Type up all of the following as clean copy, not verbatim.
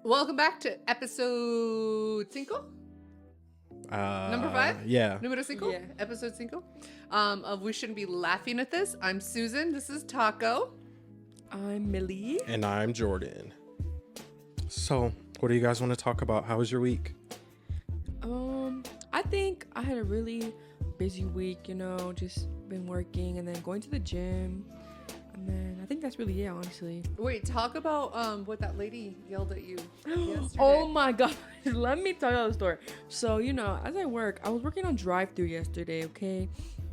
Welcome back to episode 5. Number 5? Yeah. Numero 5? Yeah. Episode 5. Of We Shouldn't Be Laughing at This. I'm Susan. This is Taco. I'm Millie. And I'm Jordan. So, what do you guys want to talk about? How was your week? I think I had a really busy week, just been working and then going to the gym. And then I think that's really it, honestly. Wait, talk about what that lady yelled at you yesterday. Oh my god. Let me tell you the story. So, as I was working on drive-thru yesterday, okay?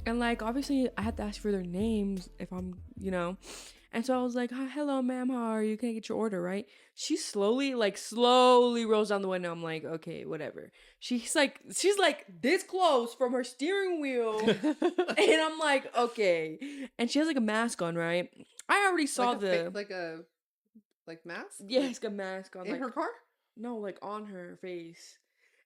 And obviously I had to ask for their names if I'm, And so I was like, hi, hello, ma'am, how are you? Can I get your order, right? She slowly rolls down the window. I'm like, okay, whatever. She's like this close from her steering wheel. And I'm like, okay. And she has a mask on, right? I already saw like mask? Yes, a mask on. In her car? No, on her face.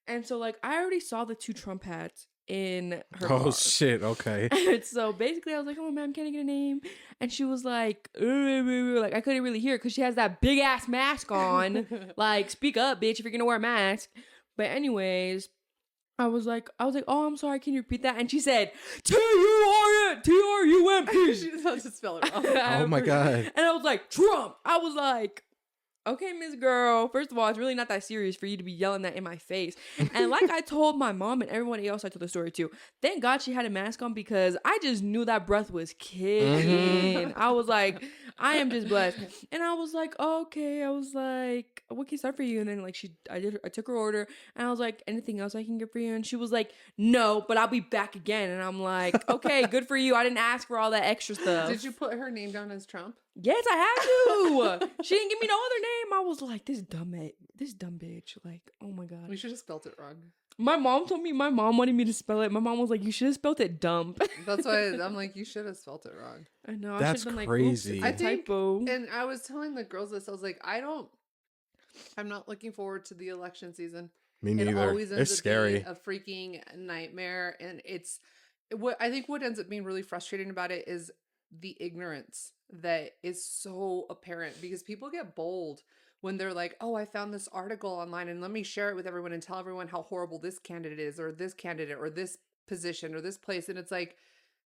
And so I already saw the 2 Trump hats in her car. Oh shit, okay. And so basically I was like, oh ma'am, can I get a name? And she was like I couldn't really hear because she has that big ass mask on. Speak up, bitch, if you're gonna wear a mask. But anyways, I was like, oh, I'm sorry, can you repeat that? And she said, Trump. She just has to spell it wrong. Oh my god. And I was like, Trump. I was like, okay, Miss Girl, first of all, it's really not that serious for you to be yelling that in my face. And I told my mom and everyone else I told the story to, thank God she had a mask on because I just knew that breath was kicking. I was like, I am just blessed. And I was like, okay. I was like, what can I start for you? And then I took her order and I was like, anything else I can get for you? And she was like, no, but I'll be back again. And I'm like, okay, good for you. I didn't ask for all that extra stuff. Did you put her name down as Trump? Yes, I had to. She didn't give me no other name. I was like, this dumb bitch. Oh my god. We should have spelled it wrong. My mom told me my mom wanted me to spell it. My mom was like, you should have spelled it dump. That's why I'm like, you should have spelled it wrong. I know. That's I should have been crazy. Like, oops, it's a typo. And I was telling the girls this. I was like, I'm not looking forward to the election season. Me neither. It always ends It's up scary. being a freaking nightmare. And I think what ends up being really frustrating about it is the ignorance that is so apparent because people get bold when they're like, oh, I found this article online and let me share it with everyone and tell everyone how horrible this candidate is or this candidate or this position or this place. And it's like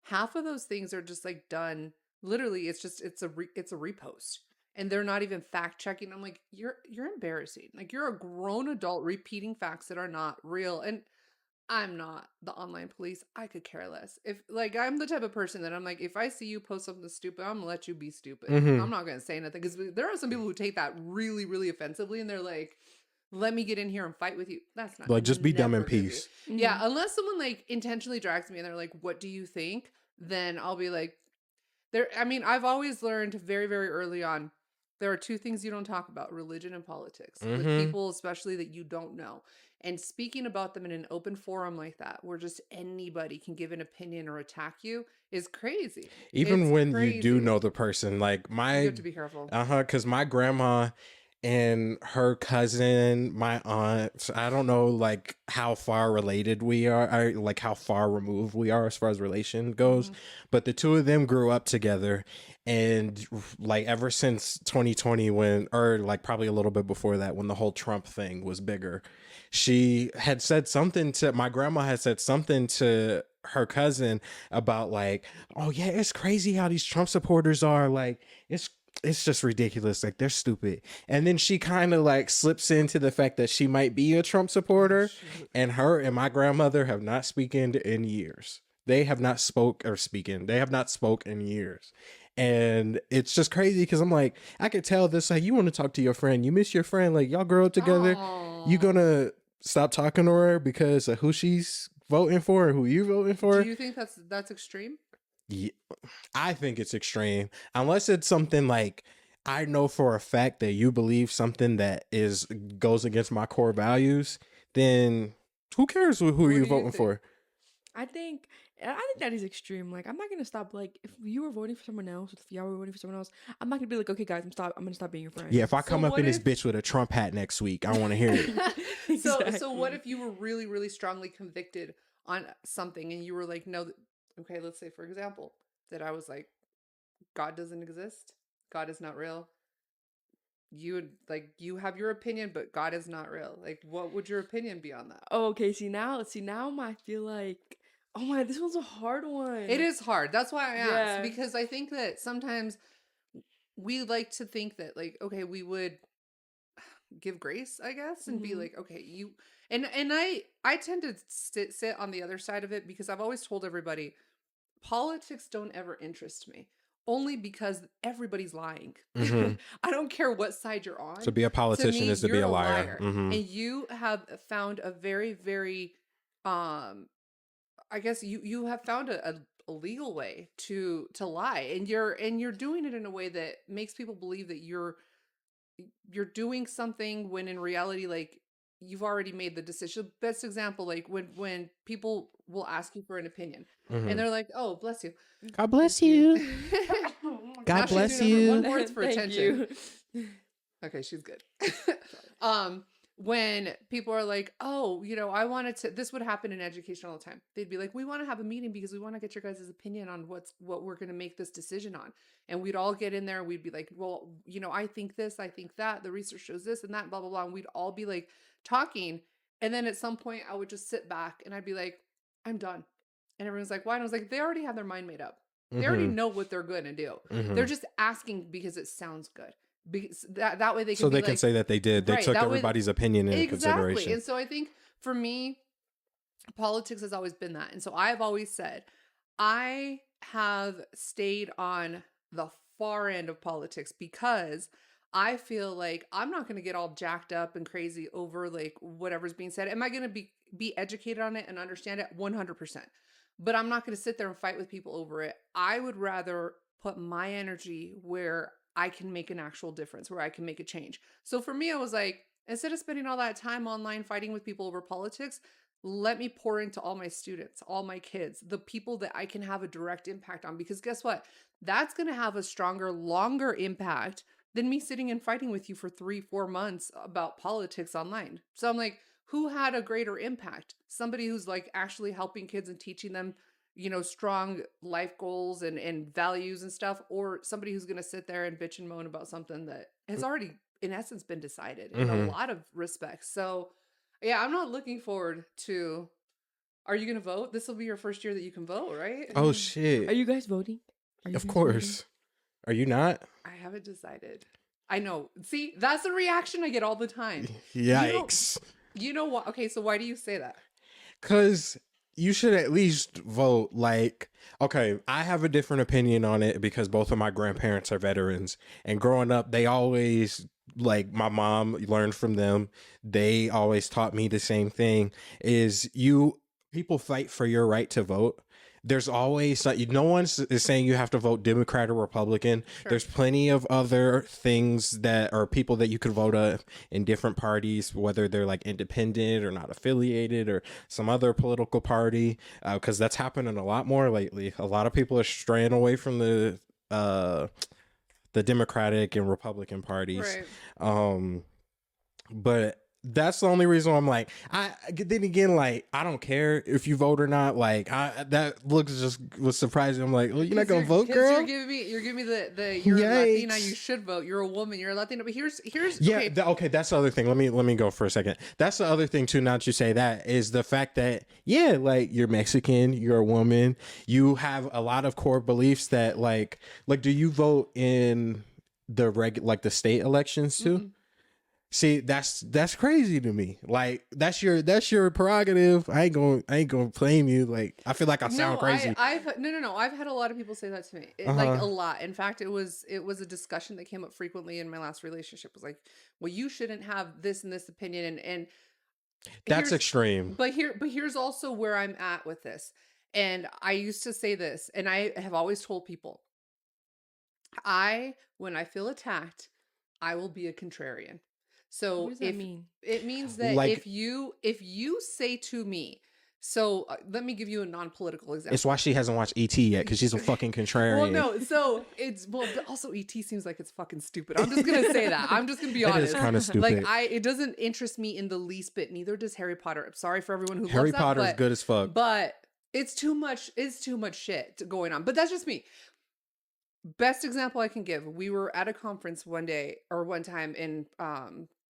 half of those things are just done. Literally, it's a repost and they're not even fact checking. I'm like, you're embarrassing. You're a grown adult repeating facts that are not real. And I'm not the online police. I could care less. If I'm the type of person that I'm like, if I see you post something stupid, I'm gonna let you be stupid. Mhm. I'm not gonna say nothing because there are some people who take that really, really offensively, and they're like, "Let me get in here and fight with you." That's not Just be dumb in never gonna do. peace. Yeah, unless someone intentionally drags me and they're like, "What do you think?" Then I'll be like, "There." I mean, I've always learned very, very early on. There are 2 things you don't talk about: religion and politics, with people, especially that you don't know. And speaking about them in an open forum like that, where just anybody can give an opinion or attack you, is crazy. Even It's when crazy. you do know the person, You have to be careful. because my grandma and her cousin, my aunt, I don't know how far related we are, or how far removed we are as far as relation goes, but the 2 of them grew up together, and ever since 2020 or probably a little bit before that, when the whole Trump thing was bigger, my grandma had said something to her cousin about oh yeah, it's crazy how these Trump supporters are, it's just ridiculous. They're stupid. And then she kind of slips into the fact that she might be a Trump supporter, and her and my grandmother have not spoken in years. They have not spoke in years. And it's just crazy because I'm like, I could tell this, you want to talk to your friend, you miss your friend, y'all grow up together. Aww. You gonna stop talking to her because of who she's voting for or who you're voting for? Do you think that's extreme? Yeah, I think it's extreme. Unless it's something I know for a fact that you believe something that goes against my core values, then who cares who What you're do you voting think? for? I think that is extreme. I'm not gonna stop. If you were voting for someone else, if y'all were voting for someone else, I'm not gonna be like, okay, guys, I'm gonna stop being your friend. Yeah, if I So come up what in this if- bitch with a Trump hat next week, I want to hear it. So what if you were really, really strongly convicted on something and you were like, no, okay, let's say for example, that I was like, God doesn't exist. God is not real. you have your opinion, but God is not real. Like, what would your opinion be on that? Oh, okay. See now I feel like, oh my, this one's a hard one. It is hard. That's why I asked, Yeah. because I think that sometimes we like to think that, like, okay, we would give grace, I guess, and be Mhm. like, okay, and I tend to sit on the other side of it, because I've always told everybody politics don't ever interest me, only because everybody's lying. hmm I don't care what side you're on. To be a To politician me, is to be you're a a liar. liar, Hmm and you have found a very, very, um, I guess you have found a legal way to lie, and you're doing it in a way that makes people believe that you're doing something, when in reality, like, you've already made the decision. Best example, like, when people will ask you for an opinion, and hmm they're like, "Oh, bless you, God thank bless you." you. Now God she's bless doing her one you. words for Thank attention. you. Okay, she's good. um, when people are like, "Oh, I wanted to," this would happen in education all the time. They'd be like, "We want to have a meeting because we want to get your guys' opinion on what we're going to make this decision on." And we'd all get in there and we'd be like, "Well, I think this, I think that, the research shows this and that, blah, blah, blah." And we'd all be like talking. And then at some point I would just sit back and I'd be like, "I'm done." And everyone's like, "Why?" And I was like, they already have their mind made up. They already hmm know what they're going to do. hmm They're just asking because it sounds good. Because that way they can So be they can like, say that they did. They right, took that way, everybody's opinion into exactly. consideration. And so I think for me, politics has always been that. And so I've always said, I have stayed on the far end of politics, because I feel like I'm not going to get all jacked up and crazy over like whatever's being said. Am I going to be educated on it and understand it? 100%. But I'm not going to sit there and fight with people over it. I would rather put my energy where I can make an actual difference, where I can make a change. So for me, I was like, instead of spending all that time online fighting with people over politics, let me pour into all my students, all my kids, the people that I can have a direct impact on. Because guess what? That's going to have a stronger, longer impact than me sitting and fighting with you for 3-4 months about politics online. So I'm like, who had a greater impact? Somebody who's like actually helping kids and teaching them, strong life goals and values and stuff, or somebody who's going to sit there and bitch and moan about something that has already, in essence, been decided in a hmm lot of respects. So, yeah, I'm not looking forward to. Are you going to vote? This will be your first year that you can vote, right? Oh Are shit! you guys voting? Are you Of guys course. Are you not? I haven't decided. I know. See, that's the reaction I get all the time. Yikes! You know what? Okay, so why do you say that? Because you should at least vote. Like, okay, I have a different opinion on it because both of my grandparents are veterans, and growing up, they always, like, my mom learned from them. They always taught me the same thing: is people fight for your right to vote. There's always like, no one is saying you have to vote Democrat or Republican. Sure. There's plenty of other things that are people that you could vote in different parties, whether they're like independent or not affiliated or some other political party, because that's happening a lot more lately. A lot of people are straying away from the Democratic and Republican parties. Right. But that's the only reason I'm like, then again, like, I don't care if you vote or not. Like, that was surprising. I'm like, well, you're not gonna vote, girl. You're giving me the you're a Latina, you Yikes. should vote. You're a woman, you're a Latina. But here's Yeah, okay. okay, that's the other thing. Let me go for a second. That's the other thing too. Now that you say that, is the fact that, yeah, like, you're Mexican, you're a woman, you have a lot of core beliefs that like do you vote in the the state elections too? Mm-mm. See, that's crazy to me. Like, that's your prerogative. I ain't gonna blame you. Like, I feel like I sound crazy. No. I've had a lot of people say that to me. Uh-huh. Like, a lot. In fact, it was a discussion that came up frequently in my last relationship. It was like, well, you shouldn't have this and this opinion, and That's here's extreme. but here's also where I'm at with this. And I used to say this, and I have always told people, when I feel attacked, I will be a contrarian. So What does that mean? it means that Like, if you say to me, so let me give you a non-political example. it's why she hasn't watched ET yet, because she's a fucking contrarian. Well, no, so also ET seems like it's fucking stupid. I'm just gonna say that. I'm just gonna be honest. It is kind of stupid. Like, it doesn't interest me in the least bit. Neither does Harry Potter. I'm sorry for everyone who Harry loves Potter that, is good as fuck. but it's too much. It's too much shit going on. But that's just me. best example I can give, we were at a conference one time in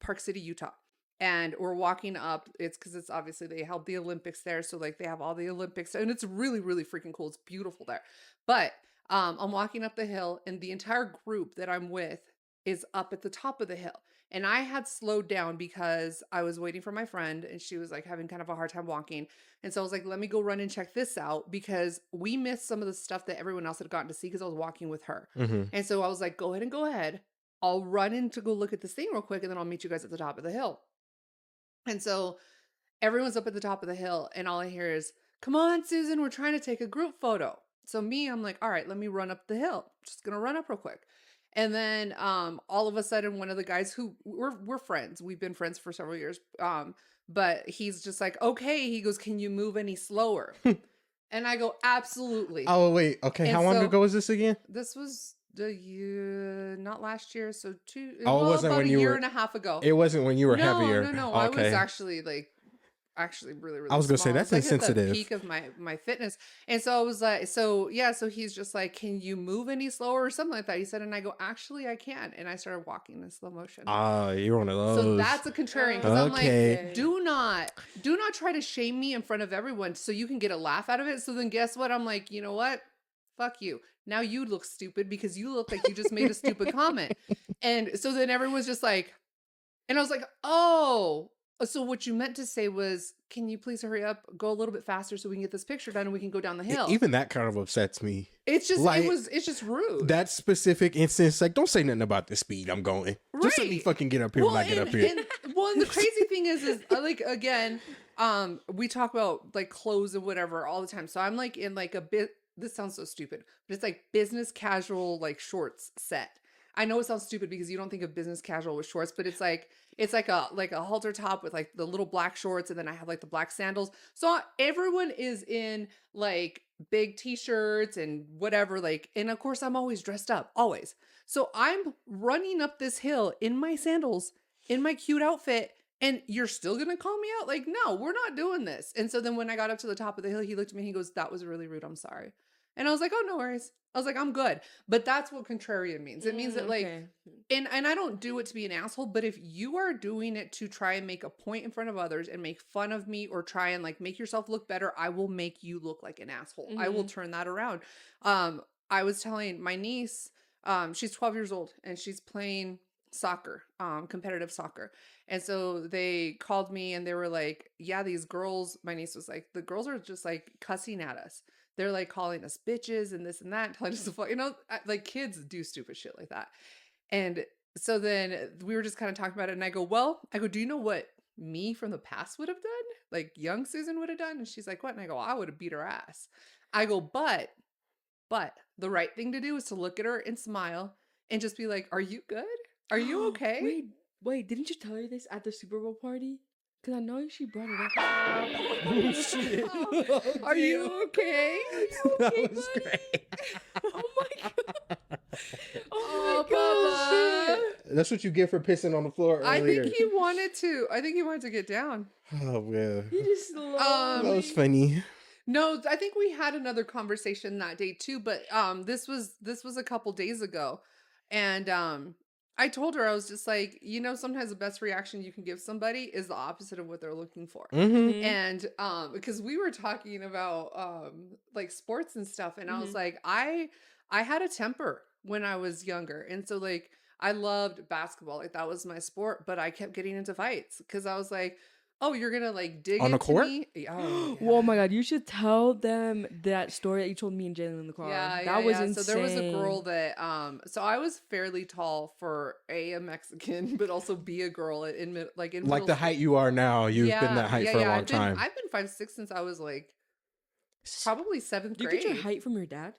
Park City, Utah. And we're walking up. It's because it's obviously they held the Olympics there. So like they have all the Olympics and it's really, really freaking cool. It's beautiful there. But I'm walking up the hill and the entire group that I'm with is up at the top of the hill. And I had slowed down because I was waiting for my friend and she was like having kind of a hard time walking. And so I was like, let me go run and check this out because we missed some of the stuff that everyone else had gotten to see because I was walking with her. Mm-hmm. And so I was like, go ahead. I'll run in to go look at this thing real quick and then I'll meet you guys at the top of the hill. And so everyone's up at the top of the hill and all I hear is, come on, Susan, we're trying to take a group photo. So I'm like, all right, let me run up the hill. Just going to run up real quick. And then all of a sudden, one of the guys who we're friends, we've been friends for several years, but he's just like, okay, he goes, can you move any slower? And I go, absolutely. Oh, wait. Okay. And How long so- ago was this again? This was the year, not last year, so Oh, it wasn't about when a you year were- and a half ago. It wasn't when you were heavier. No. I Okay. was actually really, really I was gonna say, small. that's I was, like, insensitive. at the peak of my fitness. And so I was like, so he's just like, can you move any slower or something like that? He said, and I go, actually I can. And I started walking in slow motion. Ah, you're one of those. So that's a contrarian because I'm Okay. like, do not try to shame me in front of everyone so you can get a laugh out of it. So then guess what? I'm like, you know what? Fuck you. Now you look stupid because you look like you just made a stupid comment. And so then everyone's just like, and I was like, oh, so what you meant to say was, can you please hurry up, go a little bit faster so we can get this picture done and we can go down the hill. Even that kind of upsets me. It's just, like, it's just rude. That specific instance, like, don't say nothing about the speed I'm going. Just let me Right. fucking get up here when I get up here. And the crazy thing is like, again, we talk about like clothes and whatever all the time. So I'm like in like a bit, this sounds so stupid, but it's like business casual, like shorts set. I know it sounds stupid because you don't think of business casual with shorts, but it's like a halter top with like the little black shorts. And then I have like the black sandals. So everyone is in like big t-shirts and whatever, like, and of course I'm always dressed up, always. So I'm running up this hill in my sandals, in my cute outfit, and you're still going to call me out? Like, no, we're not doing this. And so then when I got up to the top of the hill, he looked at me and he goes, that was really rude. I'm sorry. And I was like, oh, no worries. I was like, I'm good. But that's what contrarian means. It means that like, and I don't do it to be an asshole, but if you are doing it to try and make a point in front of others and make fun of me or try and like make yourself look better, I will make you look like an asshole. I will turn that around. I was telling my niece, she's 12 years old and she's playing soccer, competitive soccer. And so they called me and they were like, yeah, these girls, my niece was like, the girls are just like cussing at us. They're like calling us bitches and this and that, telling us to fuck, like kids do stupid shit like that. And so then we were just kind of talking about it. And I go, do you know what me from the past would have done? Like young Susan would have done? And she's like, what? And I go, I would have beat her ass. I go, but the right thing to do is to look at her and smile and just be like, are you good? Are you okay? Wait, didn't you tell her this at the Super Bowl party? Because I know she brought it up. Oh, shit. Are you okay? That was great. Oh my god. Oh, my Papa. That's what you get for pissing on the floor I earlier. think he wanted to get down. Oh, well. He just That was funny. No, I think we had another conversation that day too, but this was a couple days ago. And I told her, I was just like, sometimes the best reaction you can give somebody is the opposite of what they're looking for. Mm-hmm. And because we were talking about like sports and stuff, and I was like, I had a temper when I was younger, and so like I loved basketball, like that was my sport, but I kept getting into fights because I was like, oh, you're gonna like dig On the into court? me? Oh, Oh my god, you should tell them that story that you told me and Jalen in the car. That was insane. So there was a girl that so I was fairly tall for a Mexican, but also be a girl in Like middle the height you are now. You've been that height for a long time. I've been 5'6" since I was like probably 7th Do you grade. get your height from your dad?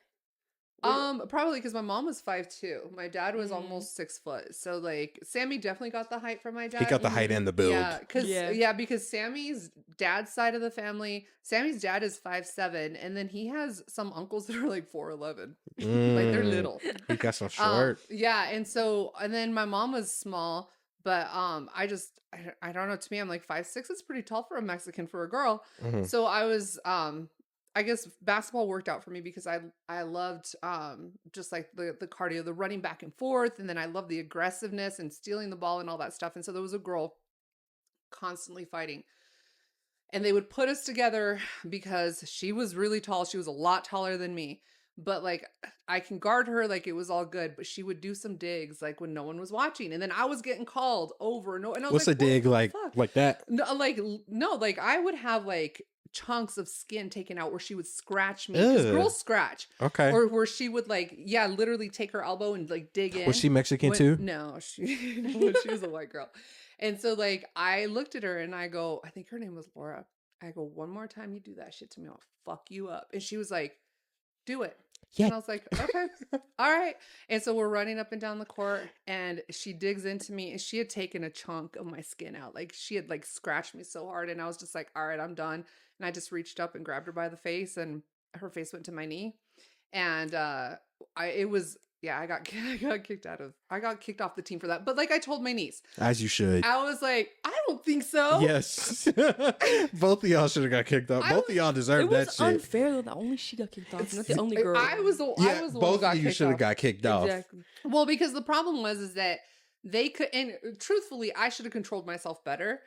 Probably because my mom was 5'2". My dad was almost 6 foot. So like Sammy definitely got the height from my dad. He got the height and the build. Yeah, because Sammy's dad's side of the family, Sammy's dad is 5'7", and then he has some uncles that are like 4'11". Like they're little. He got some short. And then my mom was small, but I don't know. To me, I'm like 5'6". It's pretty tall for a Mexican for a girl. Mhm. So I was I guess basketball worked out for me because I loved just like the cardio, the running back and forth, and then I loved the aggressiveness and stealing the ball and all that stuff. And so there was a girl constantly fighting. And they would put us together because she was really tall. She was a lot taller than me. But like I can guard her, like it was all good. But she would do some digs like when no one was watching. And then I was getting called over and over. And I was What's a like, what dig the like fuck? that? No, like I would have like chunks of skin taken out where she would scratch me. Because Ugh. girls scratch. Okay. Or where she would like, yeah, literally take her elbow and like dig in. Was she Mexican When- too? No, she was a white girl. And so like I looked at her and I go, I think her name was Laura. I go, one more time you do that shit to me, I'll fuck you up. And she was like, do it. Yeah. And I was like, okay, all right. And so we're running up and down the court and she digs into me and she had taken a chunk of my skin out. Like she had like scratched me so hard and I was just like, all right, I'm done. And I just reached up and grabbed her by the face and her face went to my knee. And I got kicked off the team for that. But like I told my niece, As you should. I was like, I don't think so. Yes. Both of y'all should have got kicked off. Both of y'all It deserve was that shit. unfair though that only she got kicked off, not the only girl. I was the one both who got of you kicked should have off. got kicked off. Exactly. Well, because the problem was is that they could, and truthfully, I should have controlled myself better.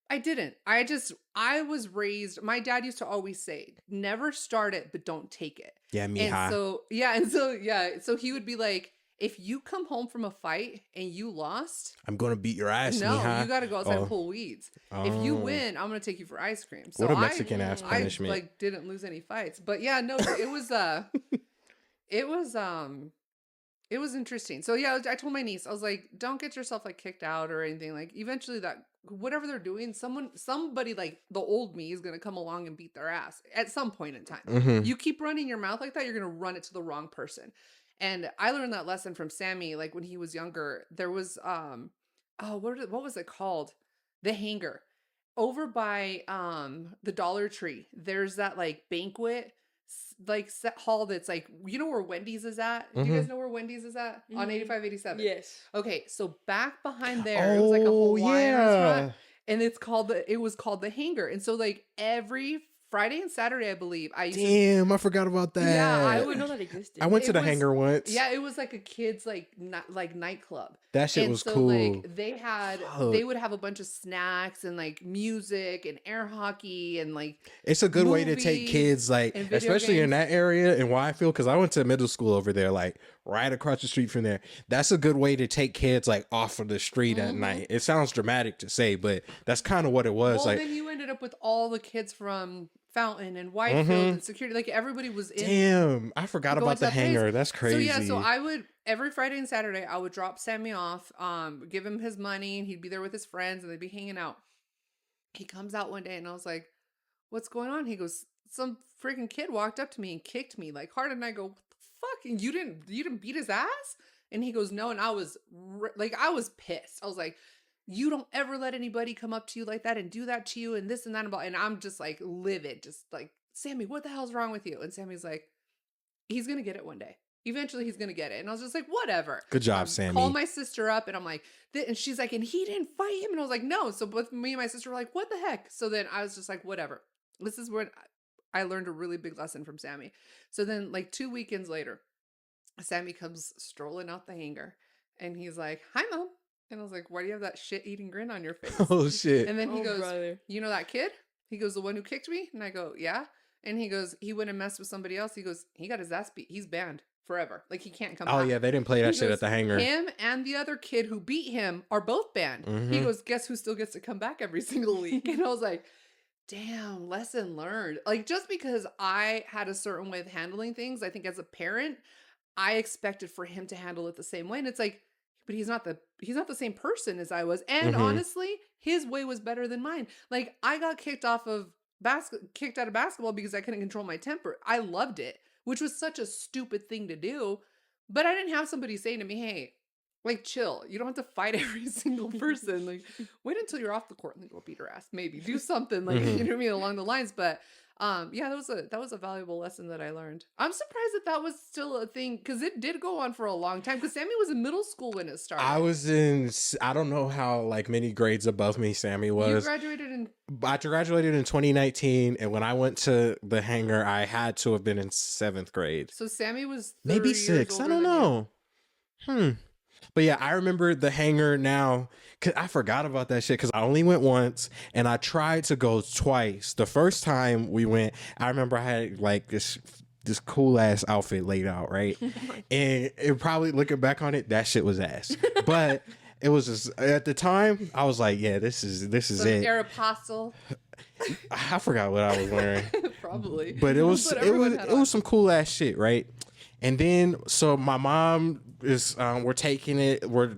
I didn't. I was raised, my dad used to always say, never start it, but don't take it. Yeah, And mija. so he would be like, if you come home from a fight and you lost, I'm gonna beat your ass, no, mija. you got to go outside Oh. and pull weeds. If you Oh. win, I'm going to take you for ice cream. So What a Mexican ass I punishment. like didn't lose any fights. But yeah, no, it was it was interesting. So yeah, I told my niece, I was like, don't get yourself like kicked out or anything. Like eventually that whatever they're doing, somebody like the old me is going to come along and beat their ass at some point in time. Mhm. You keep running your mouth like that, you're going to run it to the wrong person. And I learned that lesson from Sammy like when he was younger. There was what was it called? The Hanger. Over by the Dollar Tree. There's that like banquet like set hall that's like, you know where Wendy's is at? Do you guys know where Wendy's is at? On Mhm. 85, 87. Yes. Okay, so back behind there, it was like a Oh, Hawaiian restaurant, yeah. and it was called the Hanger. And so like every Friday and Saturday, I believe, I used to, Damn, I forgot about that. Yeah, I wouldn't know that existed. I went to it the was- hangar once. yeah, it was like a kids like nightclub. That shit And was so cool. like they Fuck. would have a bunch of snacks and like music and air hockey and like It's a good way to take movies kids, like, and video especially in games. that area and why I feel, because I went to middle school over there, like right across the street from there. That's a good way to take kids like off of the street at Mhm. night. It sounds dramatic to say, but that's kind of what it was. well, like, then you ended up with all the kids from Fountain and Whitefield Mhm. and security. Like everybody was in. damn, I forgot going about to the that place. hangar. That's crazy. So I would every Friday and Saturday I would drop Sammy off, give him his money, and he'd be there with his friends, and they'd be hanging out. He comes out one day, and I was like, "What's going on?" He goes, "Some freaking kid walked up to me and kicked me like hard," and I go, "What the fuck? And you didn't beat his ass?" And he goes, "No," and I was I was pissed. I was like, you don't ever let anybody come up to you like that and do that to you and this and that and I'm just like livid, just like, Sammy, what the hell's wrong with you? And Sammy's like, he's gonna get it one day. Eventually he's gonna get it. And I was just like, whatever. Good job, Sammy. Call my sister up and I'm like, and she's like, and he didn't fight him. And I was like, no. So both me and my sister were like, what the heck? So then I was just like, whatever. This is where I learned a really big lesson from Sammy. So then like 2 weekends later, Sammy comes strolling out the hangar and he's like, hi, Mom. And I was like, why do you have that shit-eating grin on your face? Oh shit. And then he Oh, goes, brother. you know that kid? He goes, the one who kicked me? And I go, yeah. And he goes, he went and messed with somebody else. He goes, he got his ass beat. He's banned forever. Like he can't come Oh back. yeah, they didn't play that He shit goes, at the hangar. him and the other kid who beat him are both banned. He Mhm. goes, guess who still gets to come back every single week? And I was like, damn, lesson learned. Like just because I had a certain way of handling things, I think as a parent, I expected for him to handle it the same way. And it's like, but he's not the same person as I was. And Mhm. honestly, his way was better than mine. Like I got kicked out of basketball because I couldn't control my temper. I loved it, which was such a stupid thing to do. But I didn't have somebody saying to me, hey, Like, chill. You don't have to fight every single person. Like, wait until you're off the court and then go beat her ass. Maybe do something like you know what I mean along the lines. But yeah, that was a valuable lesson that I learned. I'm surprised that that was still a thing because it did go on for a long time. Because Sammy was in middle school when it started. I don't know how like many grades above me Sammy You was. graduated in. I graduated in 2019, and when I went to the hangar, I had to have been in 7th grade. So Sammy was Maybe 30 years 6. I older don't than you. know. But yeah, I remember the hangar now. Cause I forgot about that shit because I only went once and I tried to go twice. The first time we went, I remember I had like this cool ass outfit laid out, right? And it probably looking back on it, that shit was ass. But it was just at the time, I was like, yeah, this is So it. Aeropostale. I forgot what I was wearing. Probably. But it was some cool ass shit, right? And then so my mom is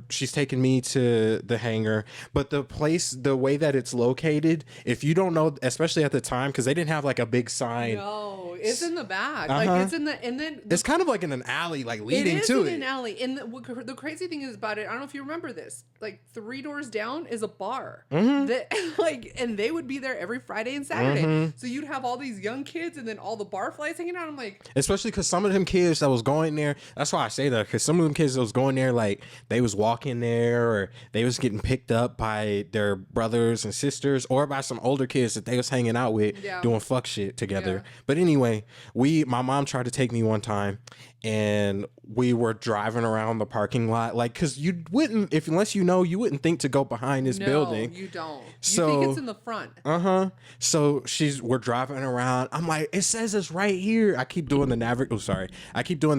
she's taking me to the hangar, but the way that it's located, if you don't know, especially at the time, because they didn't have like a big sign. No, it's in the back. Uh-huh. Like it's in the and then It's kind of like in an alley, like leading to in it. an alley. And the crazy thing is about it, I don't know if you remember this. Like 3 doors down is a bar. That like, and they would be there every Friday and Saturday. So you'd have all these young kids and then all the barflies hanging out. I'm like, Especially because some of them kids that was going there, that's why I say that, because some of them kids that was going there, like they was walking there or they was getting picked up by their brothers and sisters or by some older kids that they was hanging out with doing fuck shit together. Yeah. But anyway, my mom tried to take me one time and we were driving around the parking lot, like, because you wouldn't, unless you know, you wouldn't think to go behind this building. No, you don't. So, you think it's in the front. So we're driving around. I'm like, it says it's right here. I keep doing the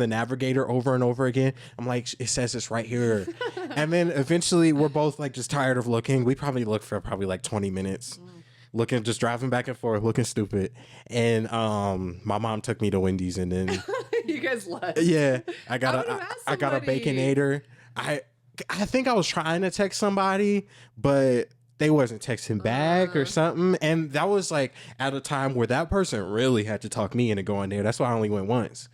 navigator over and over again. I'm like, it says it's right here. And then eventually we're both like just tired of looking. We probably looked for like 20 minutes. Looking, just driving back and forth, looking stupid. And my mom took me to Wendy's, and then You guys left. yeah, I got would've asked a somebody. Baconator. I think I was trying to text somebody, but they wasn't texting back or something. And that was like at a time where that person really had to talk me into going there. That's why I only went once.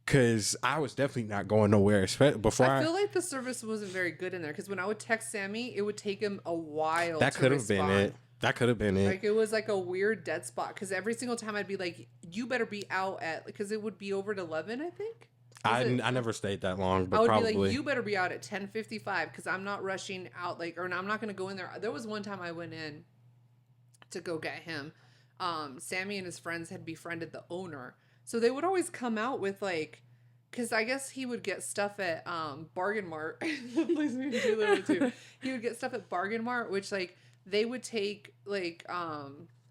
Cause I was definitely not going nowhere. Before I feel like the service wasn't very good in there because when I would text Sammy, it would take him a while. that could have been it. That could have been it. Like it was like a weird dead spot because every single time I'd be like, "You better be out at," because it would be over at 11, I think. I never stayed that long, but I would probably. be like, "You better be out at 10:55 because I'm not rushing out." Like, or I'm not going to go in there. There was one time I went in to go get him. Sammy and his friends had befriended the owner, so they would always come out with like. Because I guess he would get stuff at Bargain Mart. That place me do that too. He would get stuff at Bargain Mart, which like they would take like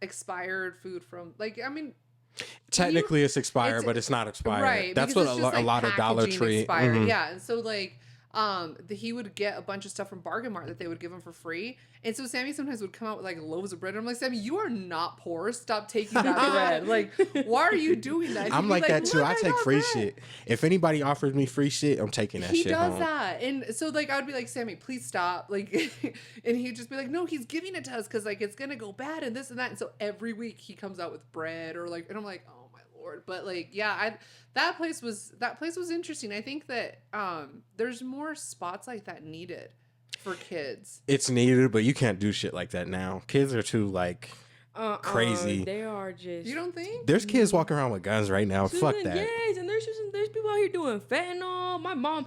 expired food from. Like I mean, technically it's expired, but it's not expired. right? That's because what it's just, a like, lot of Dollar packaging Tree. expired. Yeah, and so like he would get a bunch of stuff from Bargain Mart that they would give him for free. And so Sammy sometimes would come out with like loaves of bread. And I'm like, Sammy, you are not poor. Stop taking that bread. Like, why are you doing that? I'm like that too. "Look, I take got free bread." shit. If anybody offers me free shit, I'm taking that He shit does home. that. And so like I would be like, Sammy, please stop. Like and he'd just be like, no, he's giving it to us because like it's gonna go bad and this and that. And so every week he comes out with bread or like, and I'm like, oh my Lord. But like, yeah, that place was interesting. I think that there's more spots like that needed for kids. It's needed, but you can't do shit like that now. Kids are too like crazy. They are just. You don't think? There's kids walking around with guns right now. Fuck that. Yes, and there's people out here doing fentanyl. My mom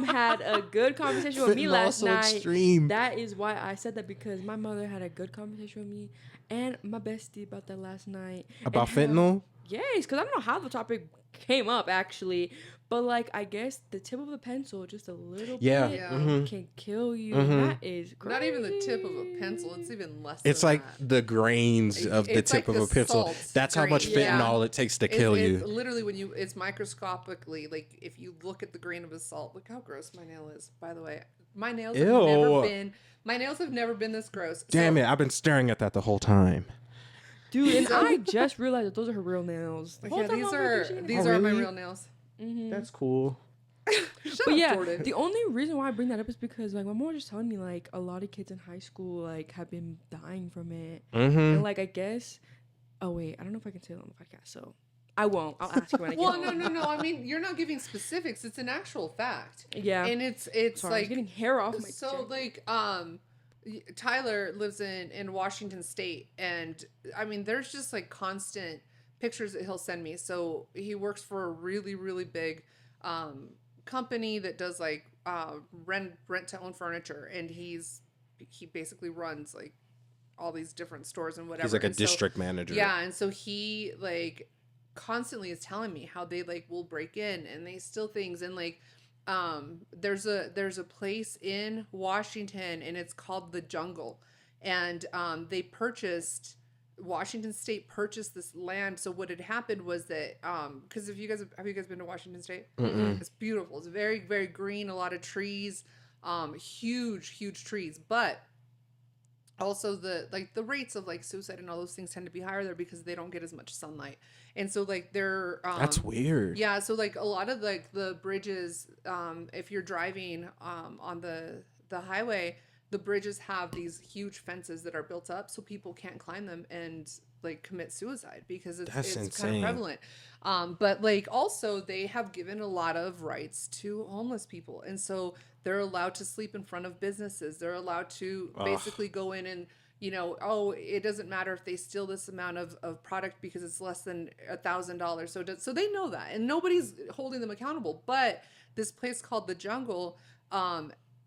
had a good conversation with me Fentanyl last so night. extreme. That is why I said that, because my mother had a good conversation with me and my bestie about that last night. About And fentanyl? Yes, because I don't know how the topic came up actually, but like I guess the tip of a pencil, just a little Yeah. bit, Yeah. can kill you. That is crazy. Not even the tip of a pencil. It's even less. It's than like that. the grains of the It's tip like of the a pencil. salt That's how much grain. Yeah. fentanyl it takes to kill you. Literally, when it's microscopically, like if you look at the grain of a salt, look how gross my nail is. By the way, my nails have never been this gross. Damn So- it! I've been staring at that the whole time. Dude, and I just realized that those are her real nails. The whole Yeah, time these I'm are like, these Oh, are my really? real nails. That's cool. Shut But up, yeah, Jordan. the only reason why I bring that up is because like my mom was just telling me like a lot of kids in high school like have been dying from it, and like I guess, oh wait, I don't know if I can say it on the podcast. So I won't. I'll ask you when I get Well, home. no. I mean, you're not giving specifics. It's an actual fact. Yeah. And it's Sorry, I was like getting hair off my so jacket. like Tyler lives in Washington State, and I mean, there's just like constant pictures that he'll send me. So he works for a really really big company that does like rent to own furniture, and he basically runs like all these different stores and whatever. He's like a And so, district manager. yeah, and so he like constantly is telling me how they like will break in and they steal things, and like there's a place in Washington, and it's called the Jungle, and Washington State purchased this land. So what had happened was that because if you guys have you guys been to Washington State? Mm-mm. It's beautiful. It's very very green, a lot of trees, huge trees, but also the rates of like suicide and all those things tend to be higher there because they don't get as much sunlight. And so like they're That's weird. yeah, so like a lot of like the bridges, if you're driving on the highway, the bridges have these huge fences that are built up so people can't climb them and like commit suicide because it's kind insane. of prevalent. But like also they have given a lot of rights to homeless people, and so they're allowed to sleep in front of businesses. They're allowed to basically go in and, you know, oh, it doesn't matter if they steal this amount of product because it's less than $1,000. So they know that, and nobody's holding them accountable. But this place called the Jungle,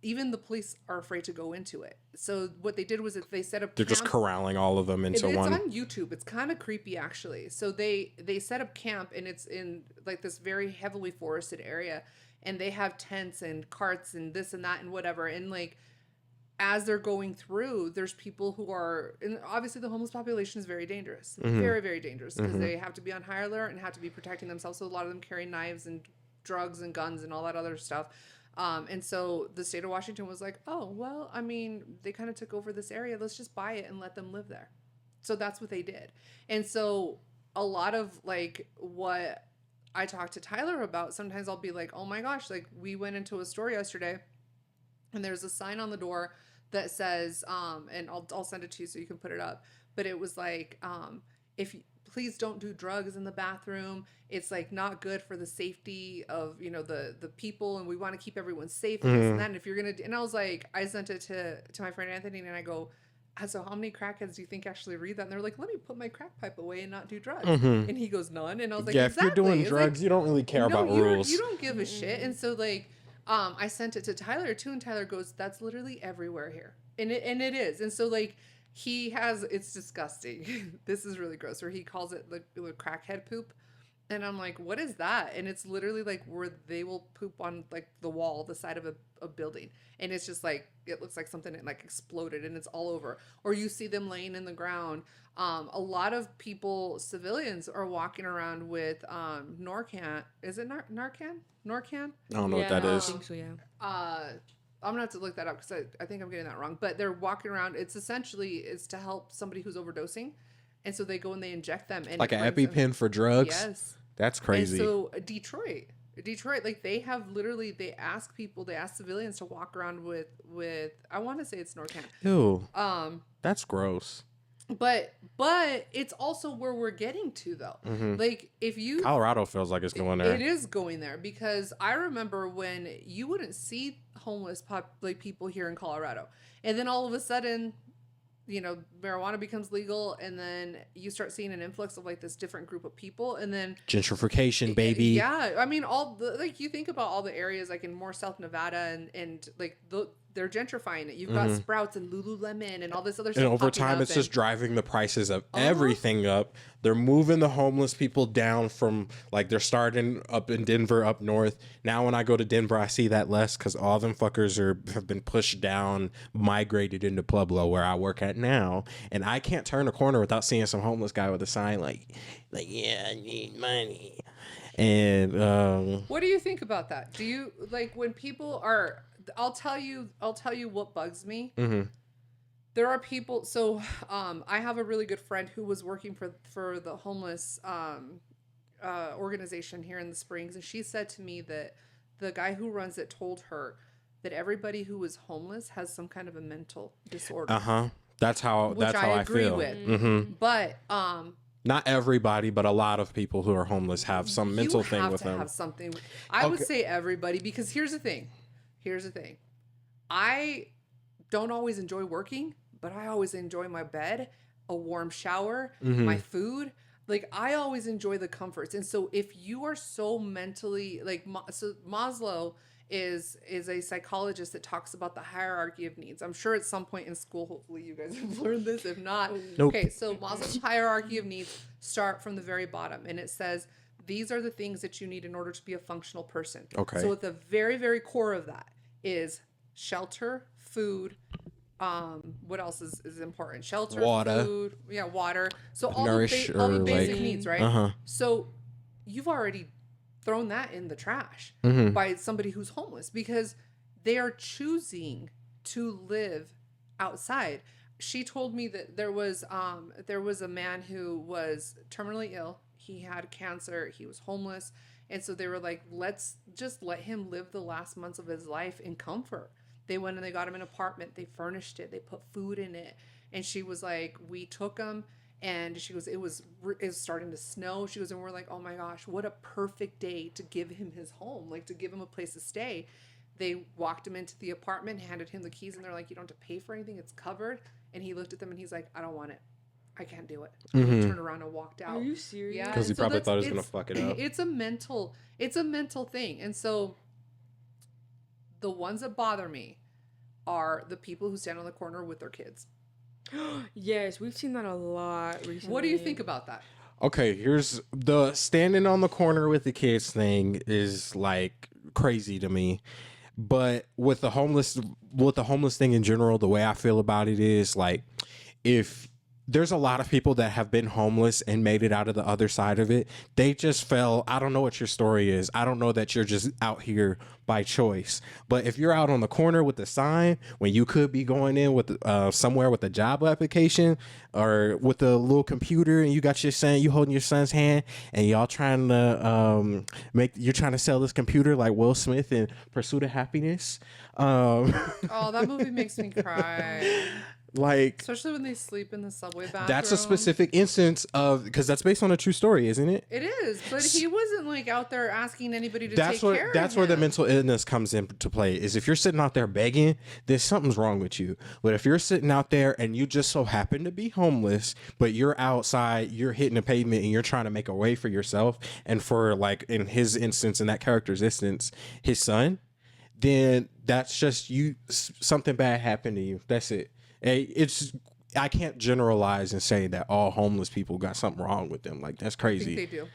even the police are afraid to go into it. So what they did was that they set up They're just corralling all of them into one. It's on YouTube. It's kind of creepy, actually. So they set up camp, and it's in like this very heavily forested area, and they have tents and carts and this and that and whatever. And like as they're going through, there's people who are, and obviously the homeless population is very dangerous, very very dangerous, because they have to be on high alert and have to be protecting themselves. So a lot of them carry knives and drugs and guns and all that other stuff. And so the state of Washington was like, oh, well, I mean, they kind of took over this area. Let's just buy it and let them live there. So that's what they did. And so a lot of like what I talk to Tyler about, sometimes I'll be like, oh my gosh, like we went into a store yesterday and there's a sign on the door that says, and I'll send it to you so you can put it up. But it was like, if please don't do drugs in the bathroom. It's like not good for the safety of, you know, the people, and we want to keep everyone safe and this and that. And if you're gonna, and I was like, I sent it to my friend Anthony, and I go, so how many crackheads do you think actually read that? And they're like, let me put my crack pipe away and not do drugs. And he goes, none. And I was like, yeah, exactly. If you're doing it's drugs, like, you don't really care about rules. You don't give a shit. And so like, I sent it to Tyler too, and Tyler goes, that's literally everywhere here. And it is. And so like, it's disgusting. This is really gross, where he calls it the crackhead poop. And I'm like, what is that? And it's literally like where they will poop on like the wall, the side of a building. And it's just like, it looks like something that like exploded and it's all over. Or you see them laying in the ground. A lot of people, civilians, are walking around with Narcan. Is it Narcan? Narcan? I don't know what that is. I think so, yeah. I'm gonna have to look that up because I think I'm getting that wrong. But they're walking around. It's to help somebody who's overdosing, and so they go and they inject them. And like an EpiPen for drugs. Yes, that's crazy. And so Detroit, like they have literally they ask civilians to walk around with I want to say it's Narcan. Ew. That's gross. But it's also where we're getting to though. Like if you Colorado feels like it's going there. It is going there, because I remember when you wouldn't see homeless people here in Colorado, and then all of a sudden, you know, marijuana becomes legal, and then you start seeing an influx of like this different group of people, and then gentrification, baby. Yeah, I mean you think about all the areas like in more South Nevada and like they're gentrifying it. You've got Sprouts and Lululemon and all this other stuff. And over time, it's just driving the prices of everything up. They're moving the homeless people down from, like, they're starting up in Denver, up north. Now, when I go to Denver, I see that less because all them fuckers have been pushed down, migrated into Pueblo, where I work at now. And I can't turn a corner without seeing some homeless guy with a sign like, yeah, I need money. And what do you think about that? Do you like when people are? I'll tell you what bugs me. There are people. So, I have a really good friend who was working for the homeless organization here in the Springs, and she said to me that the guy who runs it told her that everybody who is homeless has some kind of a mental disorder. That's how I I agree feel. with. But Not everybody, but a lot of people who are homeless have some mental thing with them. You have to have something. I would say everybody, because here's the thing. I don't always enjoy working, but I always enjoy my bed, a warm shower, my food. Like, I always enjoy the comforts. And so if you are so mentally, like, so Maslow is a psychologist that talks about the hierarchy of needs. I'm sure at some point in school, hopefully you guys have learned this. If not, Nope. Okay, so Maslow's hierarchy of needs start from the very bottom, and it says these are the things that you need in order to be a functional person. Okay. So at the very, very core of that is shelter, food. What else is important? Shelter, Water. food, water. So all Nourish all the or, basic like- needs, right? Uh-huh. So you've already thrown that in the trash by somebody who's homeless, because they are choosing to live outside. She told me that there was a man who was terminally ill. He had cancer. He was homeless. And so they were like, let's just let him live the last months of his life in comfort. They went and they got him an apartment. They furnished it. They put food in it. And she was like, we took him. And she goes, it was starting to snow. She goes, and we're like, oh my gosh, what a perfect day to give him his home, like to give him a place to stay. They walked him into the apartment, handed him the keys, and they're like, you don't have to pay for anything. It's covered. And he looked at them and he's like, I don't want it. I can't do it. And he turned around and walked out. Are you serious? Yeah. Because he and so probably thought he was going to fuck it up. It's a mental thing. And so the ones that bother me are the people who stand on the corner with their kids. Yes, we've seen that a lot recently. What do you think about that? Okay, here's the standing on the corner with the kids thing is like crazy to me. But with the homeless thing in general, the way I feel about it is like, if there's a lot of people that have been homeless and made it out of the other side of it, they just fell. I don't know what your story is. I don't know that you're just out here by choice. But if you're out on the corner with a sign when you could be going in with somewhere with a job application or with a little computer, and you got your son, you holding your son's hand, and y'all trying to you're trying to sell this computer like Will Smith in Pursuit of Happiness. Oh, that movie makes me cry. Like, especially when they sleep in the subway bathroom. that's a specific instance of, because that's based on a true story, isn't it? It is, but he wasn't like out there asking anybody to That's take where care of that's him. where the mental illness comes into play. Is if you're sitting out there begging, there's something's wrong with you. But if you're sitting out there and you just so happen to be homeless, but you're outside, you're hitting the pavement and you're trying to make a way for yourself and for, like in his instance, in that character's instance, his son, then that's just you. Something bad happened to you. That's it. I can't generalize and say that all homeless people got something wrong with them. Like, that's crazy. I think they do.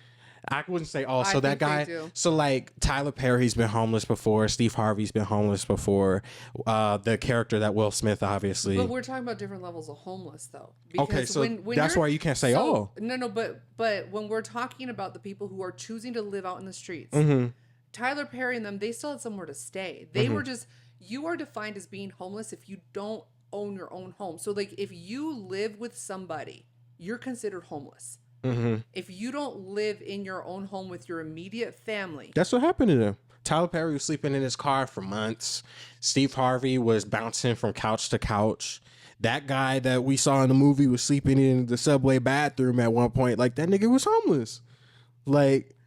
I wouldn't say all. So I that think they guy, do. so like Tyler Perry's been homeless before. Steve Harvey's been homeless before. The character that Will Smith, obviously. But we're talking about different levels of homeless, though. Okay, so that's you're- why you can't say all. No, but when we're talking about the people who are choosing to live out in the streets, Mm-hmm. Tyler Perry and them, they still had somewhere to stay. They were just, you are defined as being homeless if you don't own your own home. So like, if you live with somebody, you're considered homeless. Mm-hmm. If you don't live in your own home with your immediate family, That's what happened to them. Tyler Perry was sleeping in his car for months. Steve Harvey was bouncing from couch to couch. That guy that we saw in the movie was sleeping in the subway bathroom at one point. Like, that nigga was homeless. Like,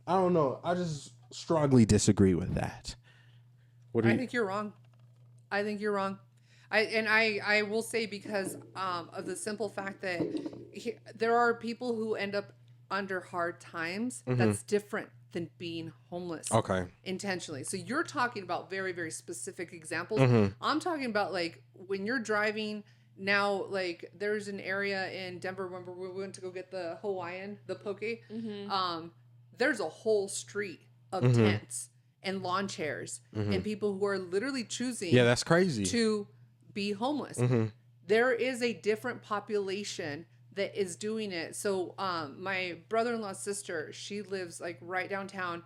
I don't know. I just strongly disagree with that. What do I you think you're wrong. I think you're wrong. I will say, because of the simple fact that there are people who end up under hard times. That's different than being homeless. Okay. Intentionally. So you're talking about very, very specific examples. I'm talking about like when you're driving now, like there's an area in Denver when we went to go get the Hawaiian, the poke. There's a whole street of tents and lawn chairs and people who are literally choosing Yeah, that's crazy. to be homeless. There is a different population that is doing it. So my brother-in-law's sister, she lives like right downtown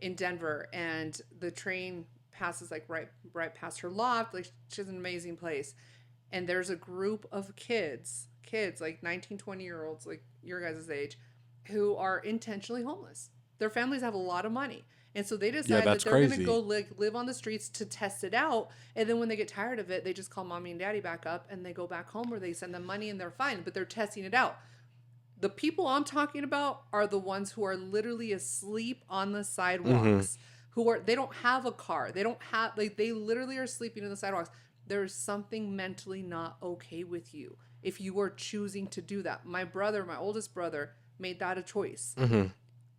in Denver, and the train passes like right past her loft. Like, she's an amazing place. And there's a group of kids like 19, 20-year-olds, like your guys' age, who are intentionally homeless. Their families have a lot of money. And so they decide that that's they're going crazy. to go live on the streets to test it out. And then when they get tired of it, they just call mommy and daddy back up and they go back home, or they send them money and they're fine. But they're testing it out. The people I'm talking about are the ones who are literally asleep on the sidewalks, they don't have a car. They don't have, like, they literally are sleeping in the sidewalks. There's something mentally not okay with you if you are choosing to do that. My oldest brother, made that a choice.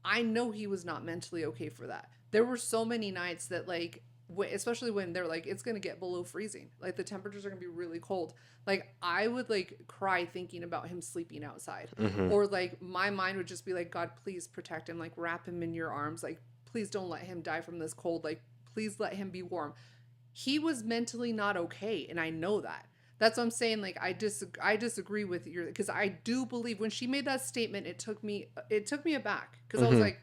I know he was not mentally okay for that. There were so many nights that, like, especially when they're like, it's going to get below freezing. Like, the temperatures are going to be really cold. Like, I would, like, cry thinking about him sleeping outside. Or, like, my mind would just be like, God, please protect him. Like, wrap him in your arms. Like, please don't let him die from this cold. Like, please let him be warm. He was mentally not okay, and I know that. That's what I'm saying. Like, I disagree with you, because I do believe when she made that statement, it took me aback, because I was like,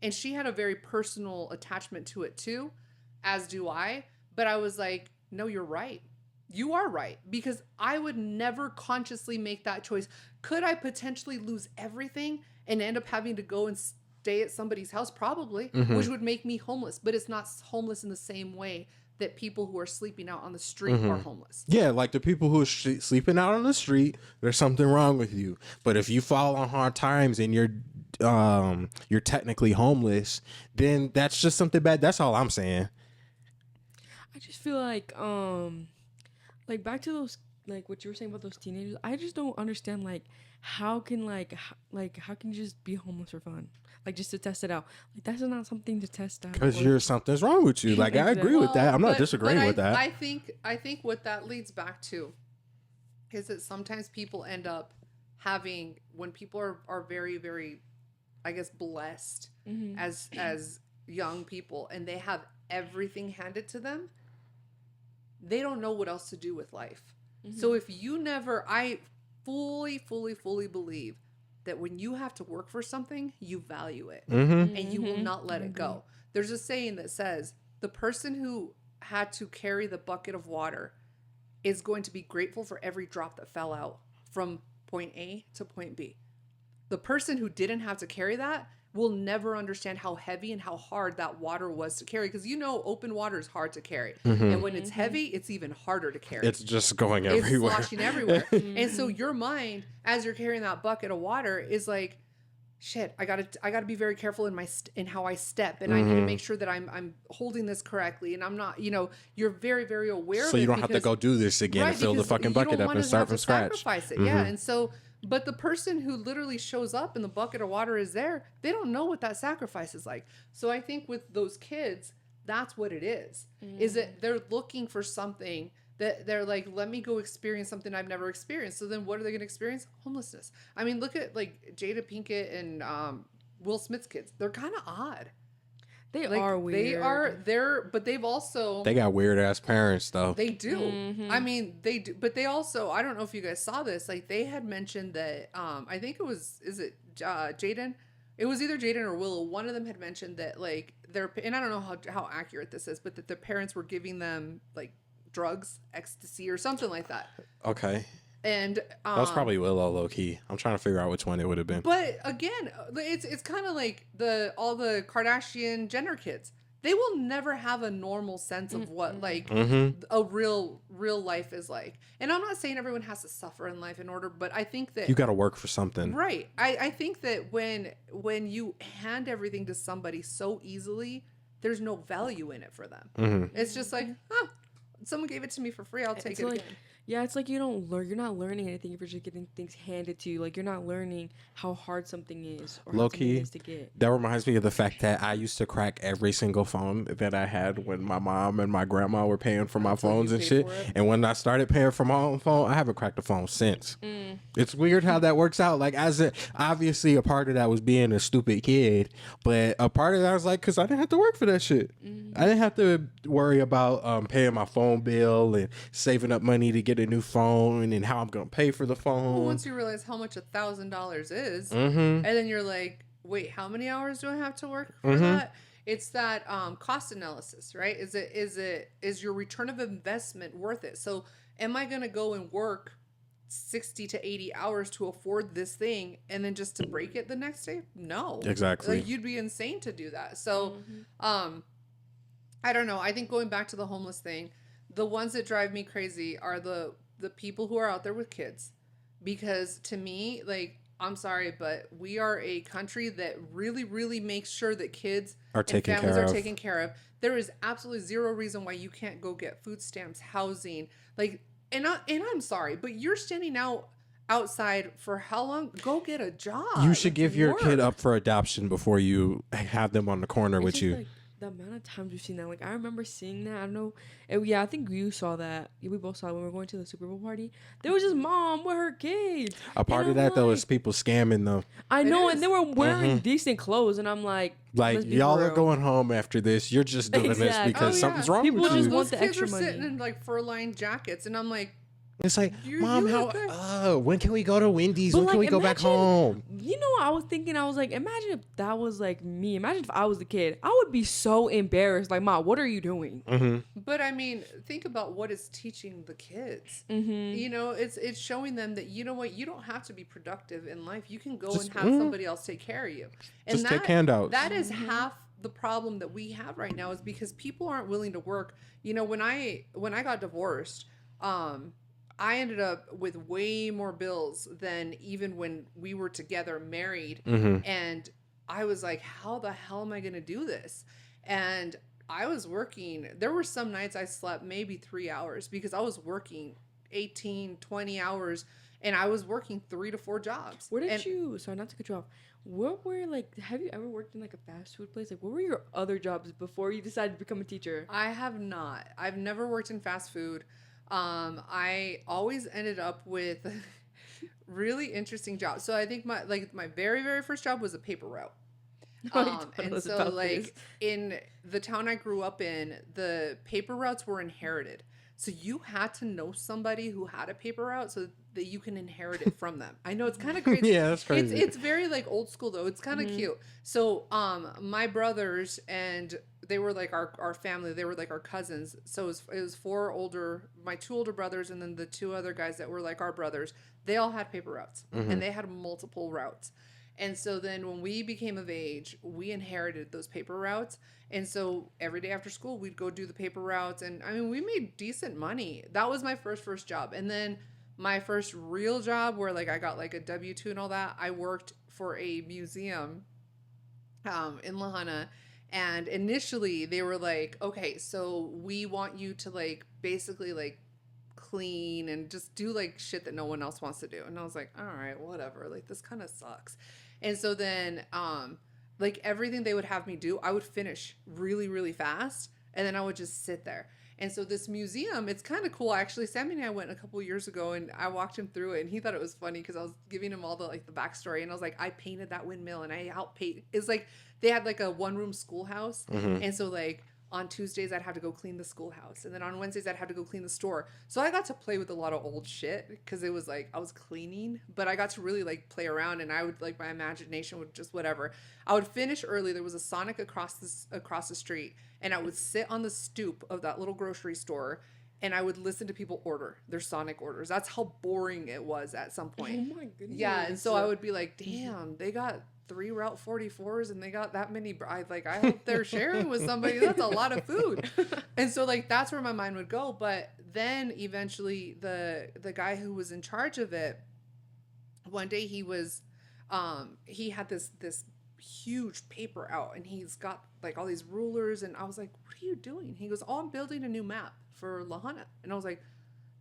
and she had a very personal attachment to it too, as do I. But I was like, no, you're right. You are right, because I would never consciously make that choice. Could I potentially lose everything and end up having to go and stay at somebody's house? Probably, which would make me homeless. But it's not homeless in the same way that people who are sleeping out on the street are homeless. Yeah, like the people who are sleeping out on the street, there's something wrong with you. But if you fall on hard times and you're technically homeless, then that's just something bad. That's all I'm saying. I just feel like back to those, like what you were saying about those teenagers. I just don't understand, like, how can how can you just be homeless for fun? Like, just to test it out. Like, that's not something to test out. Because something's wrong with you. Like, I agree with that. I'm not disagreeing with that. I think what that leads back to is that sometimes people end up having, when people are very, very, I guess, blessed as young people, and they have everything handed to them, they don't know what else to do with life. So if you never, I fully believe that when you have to work for something, you value it, and you will not let it go. There's a saying that says, the person who had to carry the bucket of water is going to be grateful for every drop that fell out from point A to point B. The person who didn't have to carry that will never understand how heavy and how hard that water was to carry, because open water is hard to carry, and when it's heavy, it's even harder to carry. It's just going everywhere. It's sloshing everywhere. And so your mind, as you're carrying that bucket of water, is like, shit, I gotta be very careful in how I step, and I need to make sure that I'm holding this correctly, and I'm not, you're very, very aware of it. So you don't have to go do this again and fill the fucking bucket up and start from scratch. Sacrifice it, yeah. And so, but the person who literally shows up and the bucket of water is there, they don't know what that sacrifice is like. So I think with those kids, that's what it is that they're looking for something that they're like, let me go experience something I've never experienced. So then what are they going to experience? Homelessness. I mean, look at like Jada Pinkett and Will Smith's kids. They're kind of odd. They are weird. But they've also... They got weird ass parents though. They do. I mean, they do. But they also, I don't know if you guys saw this, like they had mentioned that, I think it was, Jaden? It was either Jaden or Willow. One of them had mentioned that like and I don't know how accurate this is, but that their parents were giving them like drugs, ecstasy or something like that. Okay. And that was probably Willow, low key. I'm trying to figure out which one it would have been. But again, it's kind of like all the Kardashian Jenner kids. They will never have a normal sense of what like a real life is like. And I'm not saying everyone has to suffer in life in order, but I think that you got to work for something, right? I think that when you hand everything to somebody so easily, there's no value in it for them. It's just like, someone gave it to me for free, I'll take it like, again. Yeah, it's like you're not learning anything if you're just getting things handed to you. Like, you're not learning how hard something is or how something is to get. That reminds me of the fact that I used to crack every single phone that I had when my mom and my grandma were paying for my phones and shit. And when I started paying for my own phone, I haven't cracked a phone since. It's weird how that works out. Like, obviously a part of that was being a stupid kid, but a part of that was like, because I didn't have to work for that shit. I didn't have to worry about paying my phone bill and saving up money to get a new phone and how I'm gonna pay for the phone. Well, once you realize how much $1,000 is, and then you're like, wait, how many hours do I have to work for that? It's that cost analysis, right? Is your return of investment worth it? So am I gonna go and work 60 to 80 hours to afford this thing and then just to break it the next day? No, exactly. Like, you'd be insane to do that. So I don't know. I think going back to the homeless thing, the ones that drive me crazy are the people who are out there with kids, because to me, like, I'm sorry, but we are a country that really, really makes sure that kids Are and taken families care are of. taken care of. There is absolutely zero reason why you can't go get food stamps, housing, like, and I'm sorry, but you're standing outside for how long? Go get a You job, should like give your kid work. up for adoption before you have them on the corner It's with just you. like the amount of times we've seen that. Like I remember seeing that. I don't know. Yeah, I think you saw that. Yeah, we both saw it when we were going to the Super Bowl party. There was just mom with her kids. A part And of I'm that though like, is people scamming them. I It know, and they is. were wearing Mhm. decent clothes, and I'm like, Like let's be y'all for are real. going home after this. You're just doing this Exactly. Oh because yeah, something's wrong People with just you. want those the kids extra are sitting money. in like fur-lined jackets, and I'm like, It's like, you Mom, look good. when can we go to Wendy's? But When can like, we go back imagine, home? you know, what I was thinking, I was like, imagine if that was like me. Imagine if I was the kid. I would be so embarrassed. Like, Ma, what are you doing? Mm-hmm. But I mean, think about what it's teaching the kids. Mm-hmm. You know, it's showing them that, you know what, you don't have to be productive in life. You can go Just, and have somebody else take care of you. And Just take handouts. that is half the problem that we have right now, is because people aren't willing to work. You know, when I got divorced, I ended up with way more bills than even when we were together married. Mm-hmm. And I was like, how the hell am I going to do this? And I was working. There were some nights I slept maybe 3 hours because I was working 18, 20 hours, and I was working 3 to 4 jobs. Where did And you? Sorry, not to cut you off. What were like? Have you ever worked in like a fast food place? Like, what were your other jobs before you decided to become a teacher? I have not. I've never worked in fast food. I always ended up with really interesting jobs. So I think my very, very first job was a paper route. And so like in the town I grew up in, the paper routes were inherited. So you had to know somebody who had a paper route so that you can inherit it from them. I know it's kind of crazy. Yeah, that's crazy. It's very like old school though. It's kind of cute. So my brothers, and they were like our family. They were like our cousins. So it was my 2 older brothers, and then the 2 other guys that were like our brothers. They all had paper routes, and they had multiple routes. And so then when we became of age, we inherited those paper routes. And so every day after school, we'd go do the paper routes. And I mean, we made decent money. That was my first job. And then my first real job, where like I got like a W-2 and all that, I worked for a museum in Lahana. And initially they were like, okay, so we want you to like basically like clean and just do like shit that no one else wants to do. And I was like, all right, whatever. Like this kind of sucks. And so then like everything they would have me do, I would finish really, really fast, and then I would just sit there. And so this museum, it's kind of cool. Actually, Sammy and I went a couple years ago, and I walked him through it, and he thought it was funny because I was giving him all the like the backstory, and I was like, I painted that windmill, and I helped paint. It's like they had like a 1-room schoolhouse, and so like on Tuesdays I'd have to go clean the schoolhouse, and then on Wednesdays I'd have to go clean the store. So I got to play with a lot of old shit because it was like I was cleaning, but I got to really like play around, and I would like my imagination would just whatever. I would finish early. There was a Sonic across the street, and I would sit on the stoop of that little grocery store, and I would listen to people order their Sonic orders. That's how boring it was at some point. Oh my goodness. Yeah, and so I would be like, damn, they got 3 Route 44s and they got that many. I hope they're sharing with somebody. That's a lot of food. And so like that's where my mind would go. But then eventually the guy who was in charge of it, one day he had this huge paper out, and he's got like all these rulers, and I was like, what are you doing? He goes, oh, I'm building a new map for Lahana. And I was like,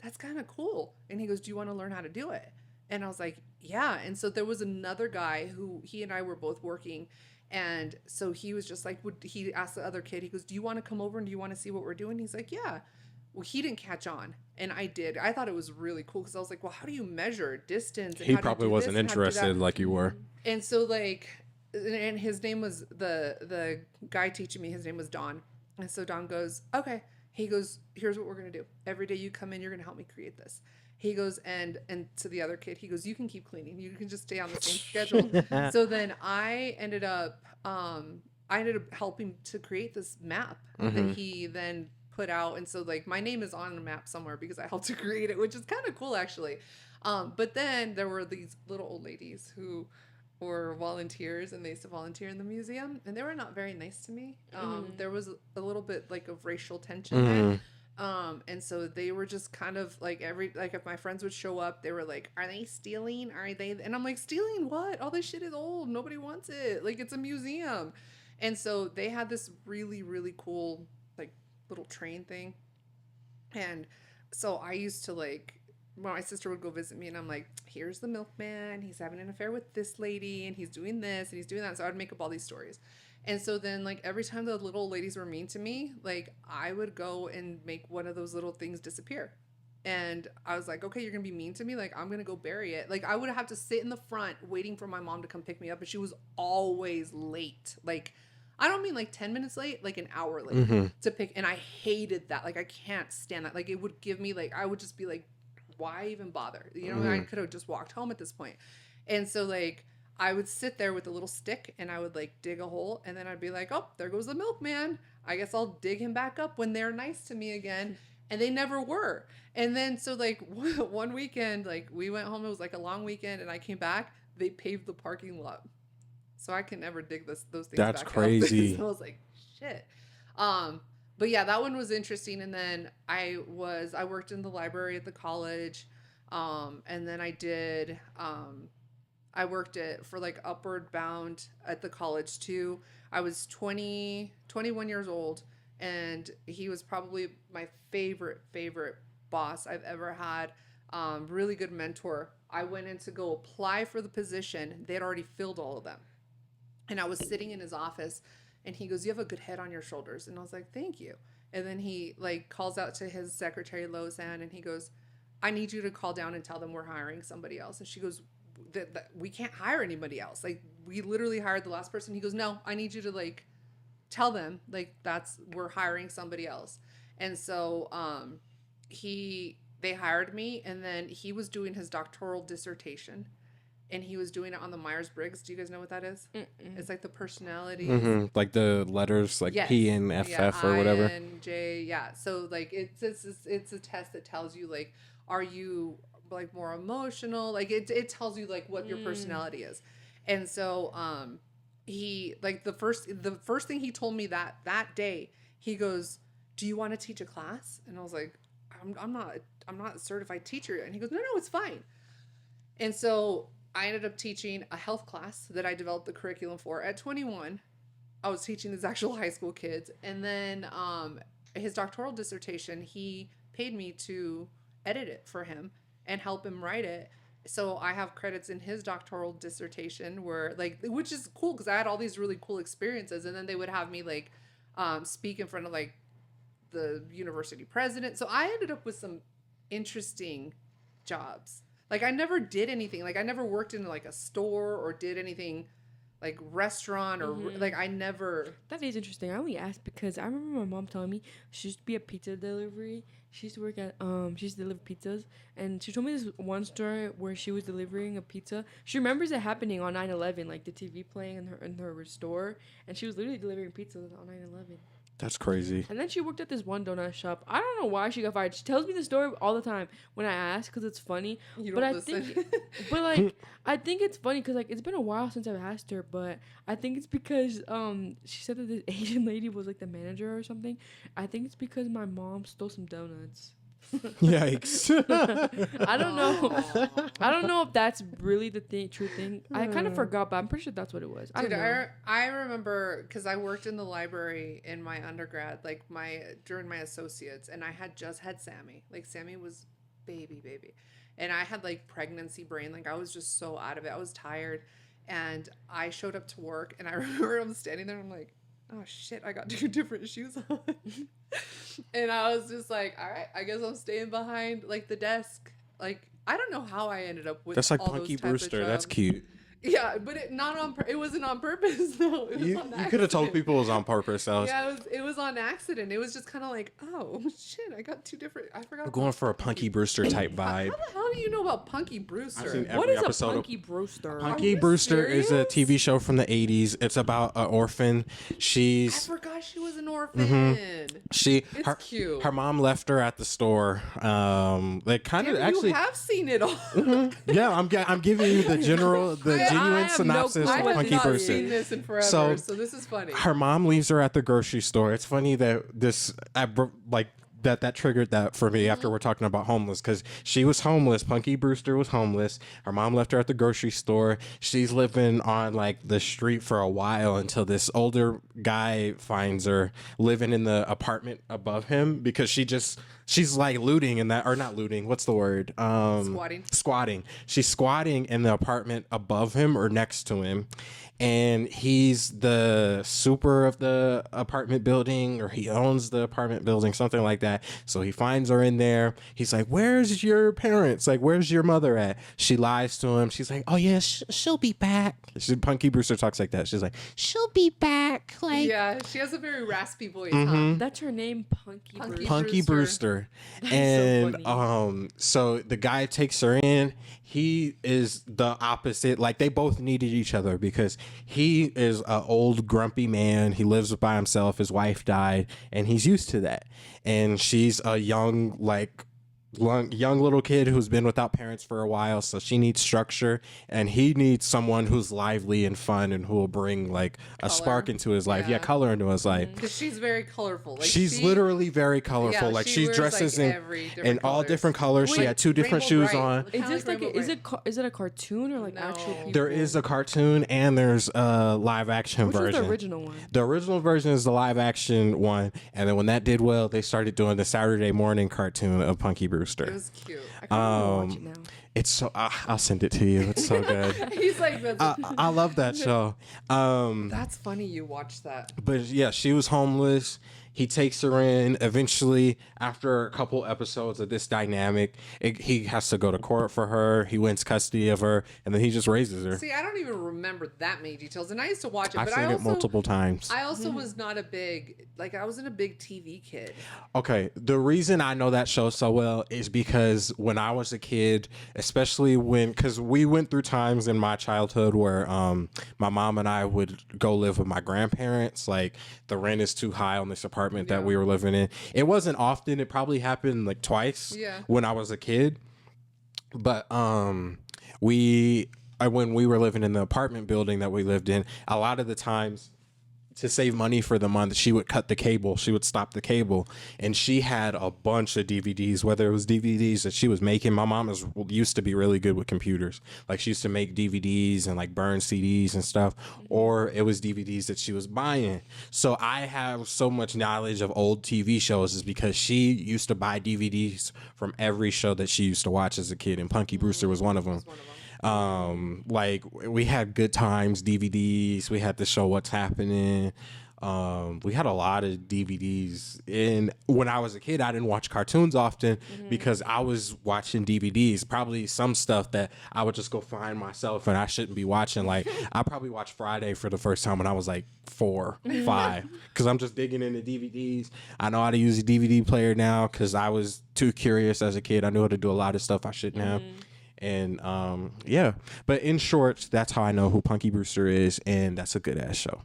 that's kind of cool. And he goes, do you want to learn how to do it? And I was like, yeah. And so there was another guy who he and I were both working. And so he was just like, he asked the other kid, he goes, do you want to come over and do you want to see what we're doing? He's like, yeah. Well, he didn't catch on, and I did. I thought it was really cool because I was like, well, how do you measure distance? And He how do you probably do wasn't this and how do you do interested that? like you were. And so like, and his name was the guy teaching me, his name was Don. And so Don goes, okay. He goes, here's what we're going to do. Every day you come in, you're going to help me create this. He goes, and to the other kid, he goes, you can keep cleaning. You can just stay on the same schedule. So then I ended up helping to create this map that he then put out. And so like my name is on a map somewhere because I helped to create it, which is kind of cool actually. But then there were these little old ladies who were volunteers, and they used to volunteer in the museum, and they were not very nice to me. There was a little bit like of racial tension there. And so they were just kind of like like if my friends would show up, they were like, "Are they stealing? Are they?" And I'm like, "Stealing what? All this shit is old. Nobody wants it. Like it's a museum." And so they had this really really cool like little train thing, and so I used to like when my sister would go visit me, and I'm like, "Here's the milkman. He's having an affair with this lady, and he's doing this, and he's doing that." So I would make up all these stories. And so then, like, every time the little ladies were mean to me, like, I would go and make one of those little things disappear. And I was like, okay, you're going to be mean to me? Like, I'm going to go bury it. Like, I would have to sit in the front waiting for my mom to come pick me up. And she was always late. Like, I don't mean like 10 minutes late, like an hour late to pick. And I hated that. Like, I can't stand that. Like, it would give me, like, I would just be like, why even bother? You know, I could have just walked home at this point. And so, like, I would sit there with a little stick and I would like dig a hole and then I'd be like, oh, there goes the milkman. I guess I'll dig him back up when they're nice to me again. And they never were. And then so like one weekend, like we went home, it was like a long weekend and I came back, they paved the parking lot. So I can never dig those things That's back crazy. up. So I was like, shit. But yeah, that one was interesting. And then I worked in the library at the college. And then I worked for like Upward Bound at the college too. I was 21 years old, and he was probably my favorite boss I've ever had. Really good mentor. I went in to go apply for the position. They had already filled all of them. And I was sitting in his office and he goes, "You have a good head on your shoulders." And I was like, "Thank you." And then he like calls out to his secretary, Lozanne, and he goes, "I need you to call down and tell them we're hiring somebody else." And she goes, that we can't hire anybody else. Like we literally hired the last person. He goes, "No, I need you to like tell them like we're hiring somebody else." And so they hired me, and then he was doing his doctoral dissertation and he was doing it on the Myers-Briggs. Do you guys know what that is? Mm-mm. It's like the personalities. Like the letters like yes. P and FF or whatever. I and J, yeah. So like it's a test that tells you like, are you like more emotional? Like it tells you like what your personality is. And so he like the first thing he told me that day, he goes, "Do you want to teach a class?" And I was like, I'm not a certified teacher. And he goes, no, it's fine. And so I ended up teaching a health class that I developed the curriculum for at 21. I was teaching these actual high school kids. And then his doctoral dissertation, he paid me to edit it for him and help him write it. So I have credits in his doctoral dissertation which is cool because I had all these really cool experiences. And then they would have me like speak in front of like the university president. So I ended up with some interesting jobs. Like I never did anything. Like I never worked in like a store or did anything like restaurant or like I never. That is interesting. I only asked because I remember my mom telling me she used to be a pizza delivery. She used to work at she used to deliver pizzas, and she told me this one story where she was delivering a pizza. She remembers it happening on 9/11, like the TV playing in her store, and she was literally delivering pizzas on 9/11. That's crazy. And then she worked at this one donut shop. I don't know why she got fired. She tells me the story all the time when I ask because it's funny. You don't listen. I think it's funny because like it's been a while since I've asked her, but I think it's because she said that this Asian lady was like the manager or something. I think it's because my mom stole some donuts. Yikes. I don't know. I don't know if that's really the true thing. I kind of forgot, but I'm pretty sure that's what it was. Dude, I remember because I worked in the library in my undergrad, like during my associates, and I had just had Sammy. Like Sammy was baby. And I had like pregnancy brain. Like I was just so out of it. I was tired. And I showed up to work and I remember I'm standing there and I'm like, oh shit, I got 2 different shoes on. And I was just like, all right, I guess I'm staying behind like the desk. Like I don't know how I ended up with that's like all Punky those type Brewster. of That's jobs. cute. Yeah, but it wasn't on purpose though. It was You on could have told accident. people it was on purpose. Yeah, it was on accident. It was just kind of like, oh shit, I got 2 different. I forgot. I'm going for a Punky Brewster type vibe. How the hell do you know about Punky Brewster? I've seen What every is a episode of Punky Brewster? Punky you Brewster is a serious? TV show from the 80s. It's about an orphan. I forgot she was an orphan. It's cute. Her mom left her at the store. They kind of actually. You have seen it all. Yeah, I'm giving you the genuine have synopsis no of clue. Punky I've not Brewster. seen this in forever, So- so this is funny. Her mom leaves her at the grocery store. It's funny that this that triggered that for me after we're talking about homeless, because she was homeless. Punky Brewster was homeless. Her mom left her at the grocery store. She's living on like the street for a while until this older guy finds her living in the apartment above him, because she's like looting in that, or not looting, what's the word? Squatting. She's squatting in the apartment above him or next to him. And he's the super of the apartment building, or he owns the apartment building, something like that. So he finds her in there. He's like, where's your parents? Like, where's your mother at? She lies to him. She's like, oh yeah, she'll be back. Punky Brewster talks like that. She's like, she'll be back. Like, yeah, she has a very raspy voice. Huh? That's her name, Punky Brewster. Punky Brewster. That's And so so the guy takes her in. He is the opposite. Like, they both needed each other, because he is an old grumpy man. He lives by himself. His wife died, and he's used to that. And she's a young little kid who's been without parents for a while, so she needs structure, and he needs someone who's lively and fun and who will bring like a spark into his life. Yeah, color into his life. Because she's very colorful. Like, she's literally very colorful. Like, she dresses like in all different colors. She had 2 different shoes on. Is this like is it a cartoon or like actual people? There is a cartoon and there's a live action version. Which was the original one? The original version is the live action one, and then when that did well, they started doing the Saturday morning cartoon of Punky Brewster. It was cute. I kind of want to watch it now. It's so I'll send it to you. It's so good. He's like, I love that show. that's funny. You watched that. But yeah, she was homeless. He takes her in. Eventually, after a couple episodes of this dynamic, he has to go to court for her. He wins custody of her, and then he just raises her. See, I don't even remember that many details, and I used to watch it. I've but seen I also, it multiple times. I also was not a big I wasn't a big TV kid. Okay, the reason I know that show so well is because when I was a kid, especially because we went through times in my childhood where my mom and I would go live with my grandparents. Like, the rent is too high on this apartment that we were living in. It wasn't often. It probably happened like twice when I was a kid. But when we were living in the apartment building that we lived in, a lot of the times, to save money for the month, she would cut the cable. She would stop the cable. And she had a bunch of DVDs, whether it was DVDs that she was making. My mom used to be really good with computers. Like, she used to make DVDs and like burn CDs and stuff. Or it was DVDs that she was buying. So I have so much knowledge of old TV shows is because she used to buy DVDs from every show that she used to watch as a kid. And Punky Brewster was one of them. Like, we had Good Times DVDs. We had the show What's Happening. We had a lot of DVDs. And when I was a kid, I didn't watch cartoons often because I was watching DVDs. Probably some stuff that I would just go find myself and I shouldn't be watching. Like, I probably watched Friday for the first time when I was like 4, 5, because I'm just digging into DVDs. I know how to use a DVD player now because I was too curious as a kid. I knew how to do a lot of stuff I shouldn't have. And yeah, but in short, that's how I know who Punky Brewster is, and that's a good ass show.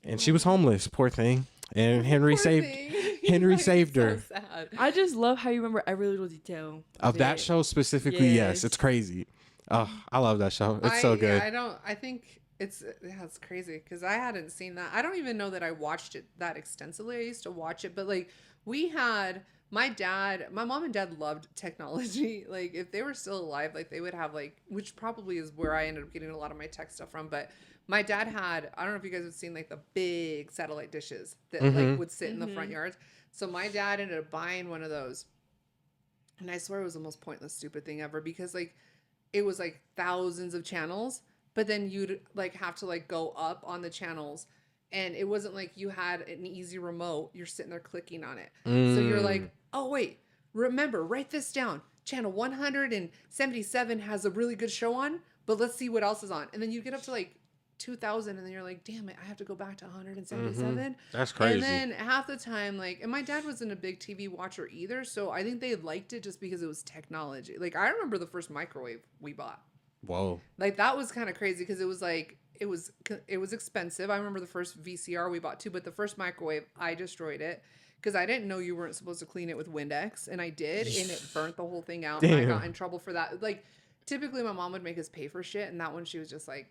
And she was homeless, poor thing. And Henry saved her. So sad. I just love how you remember every little detail Of that show specifically. Yes, it's crazy. Oh, I love that show. It's so good. I think it's crazy because I hadn't seen that. I don't even know that I watched it that extensively. I used to watch it, but like, we had my mom and dad loved technology. Like, if they were still alive, like, they would have like, which probably is where I ended up getting a lot of my tech stuff from. But my dad had, I don't know if you guys have seen like the big satellite dishes that like would sit in the front yards. So my dad ended up buying one of those. And I swear it was the most pointless, stupid thing ever because like, it was like thousands of channels, but then you'd like have to like go up on the channels. And it wasn't like you had an easy remote. You're sitting there clicking on it. So you're like, oh, wait, remember, write this down. Channel 177 has a really good show on, but let's see what else is on. And then you get up to like 2000 and then you're like, damn it, I have to go back to 177. That's crazy. And then half the time, like, and my dad wasn't a big TV watcher either. So I think they liked it just because it was technology. Like, I remember the first microwave we bought. Whoa. Like, that was kind of crazy because it was like, it was expensive. I remember the first VCR we bought too, but the first microwave, I destroyed it because I didn't know you weren't supposed to clean it with Windex, and I did, and it burnt the whole thing out. And I got in trouble for that. Like, typically my mom would make us pay for shit, and that one she was just like,